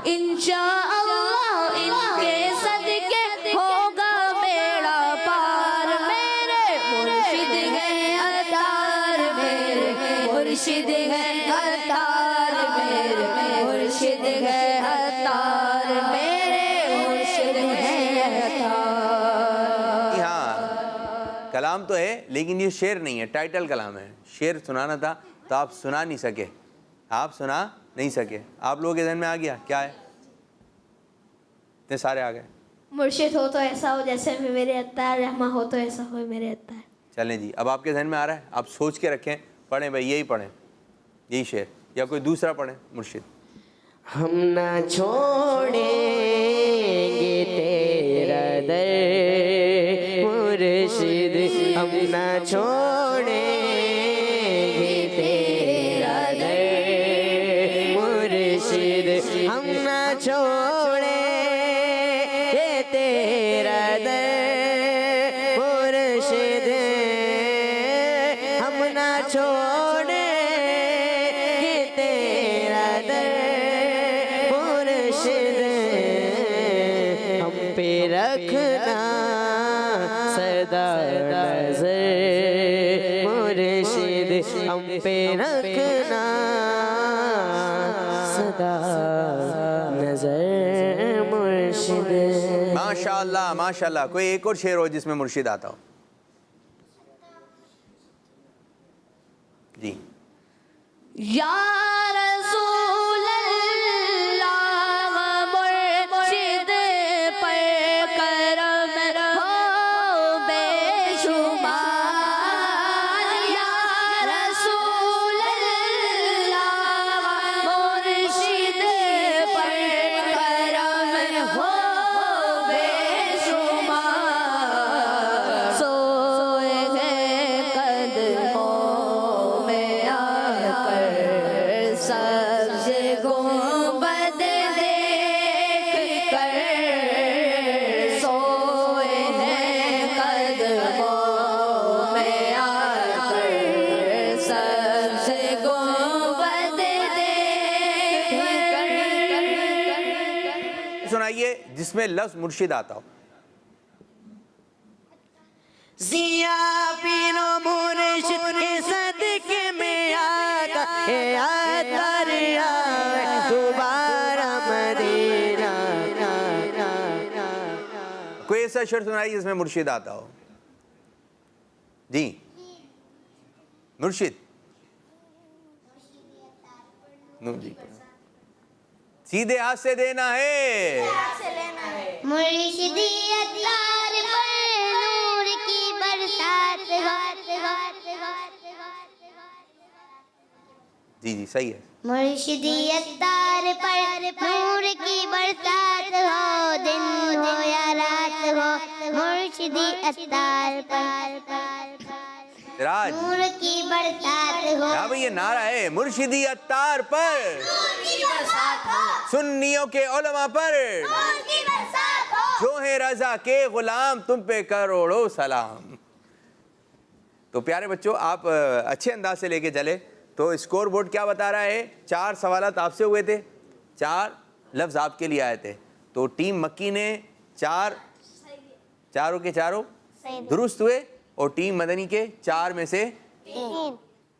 انشاءاللہ ان کے صدقے ہوگا بیڑا پار میرے مرشد گئے عطار میرے مرشد گئے عطار میرے مرشد گئے عطار میرے مرشد گئے عطار. ہاں کلام تو ہے لیکن یہ شعر نہیں ہے. ٹائٹل کلام ہے. شعر سنانا تھا تو آپ سنا نہیں سکے. آپ سنا نہیں سکے. آپ لوگوں کے ذہن میں آ گیا کیا ہے؟ اتنے سارے آ گئے. مرشد ہو تو ایسا ہو جیسے میں میرے عطار رحمہ ہو تو ایسا ہو میرے عطار. چلیں جی اب آپ کے ذہن میں آ رہا ہے. آپ سوچ کے رکھیں. پڑھیں بھائی یہی پڑھیں یہی شعر یا کوئی دوسرا پڑھیں. مرشد. ہم نہ چھوڑیں گے تیرا در مرشد ہم نہ چھوڑیں گے تیرا در مرشد ہم نہ چھوڑیں گے تیرا در مرشد ہم نہ چھوڑیں گے تیرا در مرشد ہم پہ رکھنا سدا نظر مرشد ہم پہ رکھنا سدا نظر مرشد. ماشاءاللہ ماشاءاللہ. کوئی ایک اور شعر ہو جس میں مرشد آتا ہو. جی. یا رسول اللہ مرشد پر کرم ہو بے شمار. یا رسول اللہ مرشد پر کرم ہو بے شمار. سوئے ہیں قدموں میں آ کر سبز گنبد دیکھ کر. سوئے ہیں قدموں میں آ کر سبز گنبد دیکھ کر. سنائیے جس میں لفظ مرشد آتا ہو. زیا پیر و مرشد کے صدقے میں آقا ہے عطر آئے دوبارہ مدینہ. کوئی ایسا شعر سنائیے جس میں مرشد آتا ہو. جی. مرشد جی سیدھے ہاتھ سے دینا ہے. مرشدی اتار پر نور کی برسات جی جی صحیح ہے. مرشدی اتار پر نور کی برسات ہو دن ہو یا رات ہو. مرشدی اتار پر راج نور کی برسات ہو. ہاں بھئی یہ نعرہ ہے. مرشدی اتار پر سنیوں کے علماء پر جو ہیں رضا کے غلام تم پہ کروڑوں سلام. تو پیارے بچوں آپ اچھے انداز سے لے کے چلے. تو اسکور بورڈ کیا بتا رہا ہے؟ 4 سوالات آپ سے ہوئے تھے, 4 لفظ آپ کے لیے آئے تھے. تو ٹیم مکی نے 4 چاروں کے چاروں درست ہوئے اور ٹیم مدنی کے 4 میں سے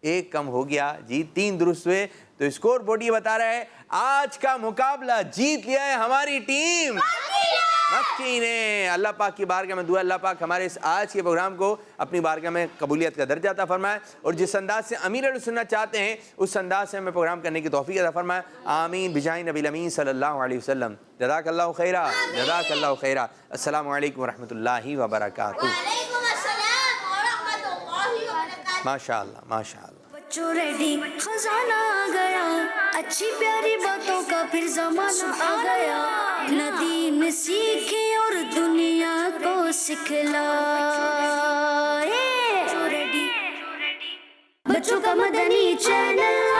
1 کم ہو گیا. جی 3 درست ہوئے. تو اسکور بورڈ یہ بتا رہا ہے آج کا مقابلہ جیت لیا ہے ہماری ٹیم مکی نے. اللہ پاک کی بارگاہ میں دعا اللہ پاک ہمارے اس آج کے پروگرام کو اپنی بارگاہ میں قبولیت کا درجہ عطا فرمائے اور جس انداز سے امیر علیہ سنت چاہتے ہیں اس انداز سے ہمیں پروگرام کرنے کی توفیق عطا فرمائے. آمین بجاہ نبی الامین صلی اللہ علیہ وسلم. جزاک اللہ خیرہ جزاک اللہ خیرہ. السلام علیکم ورحمۃ اللہ وبرکاتہ. ماشاء اللہ ماشاء اللہ. بچوں ریڈی خزانہ آ گیا, اچھی پیاری باتوں کا پھر زمانہ آ گیا. اپنا دین سیکھے اور دنیا کو سکھلائے. بچوں کا مدنی چینل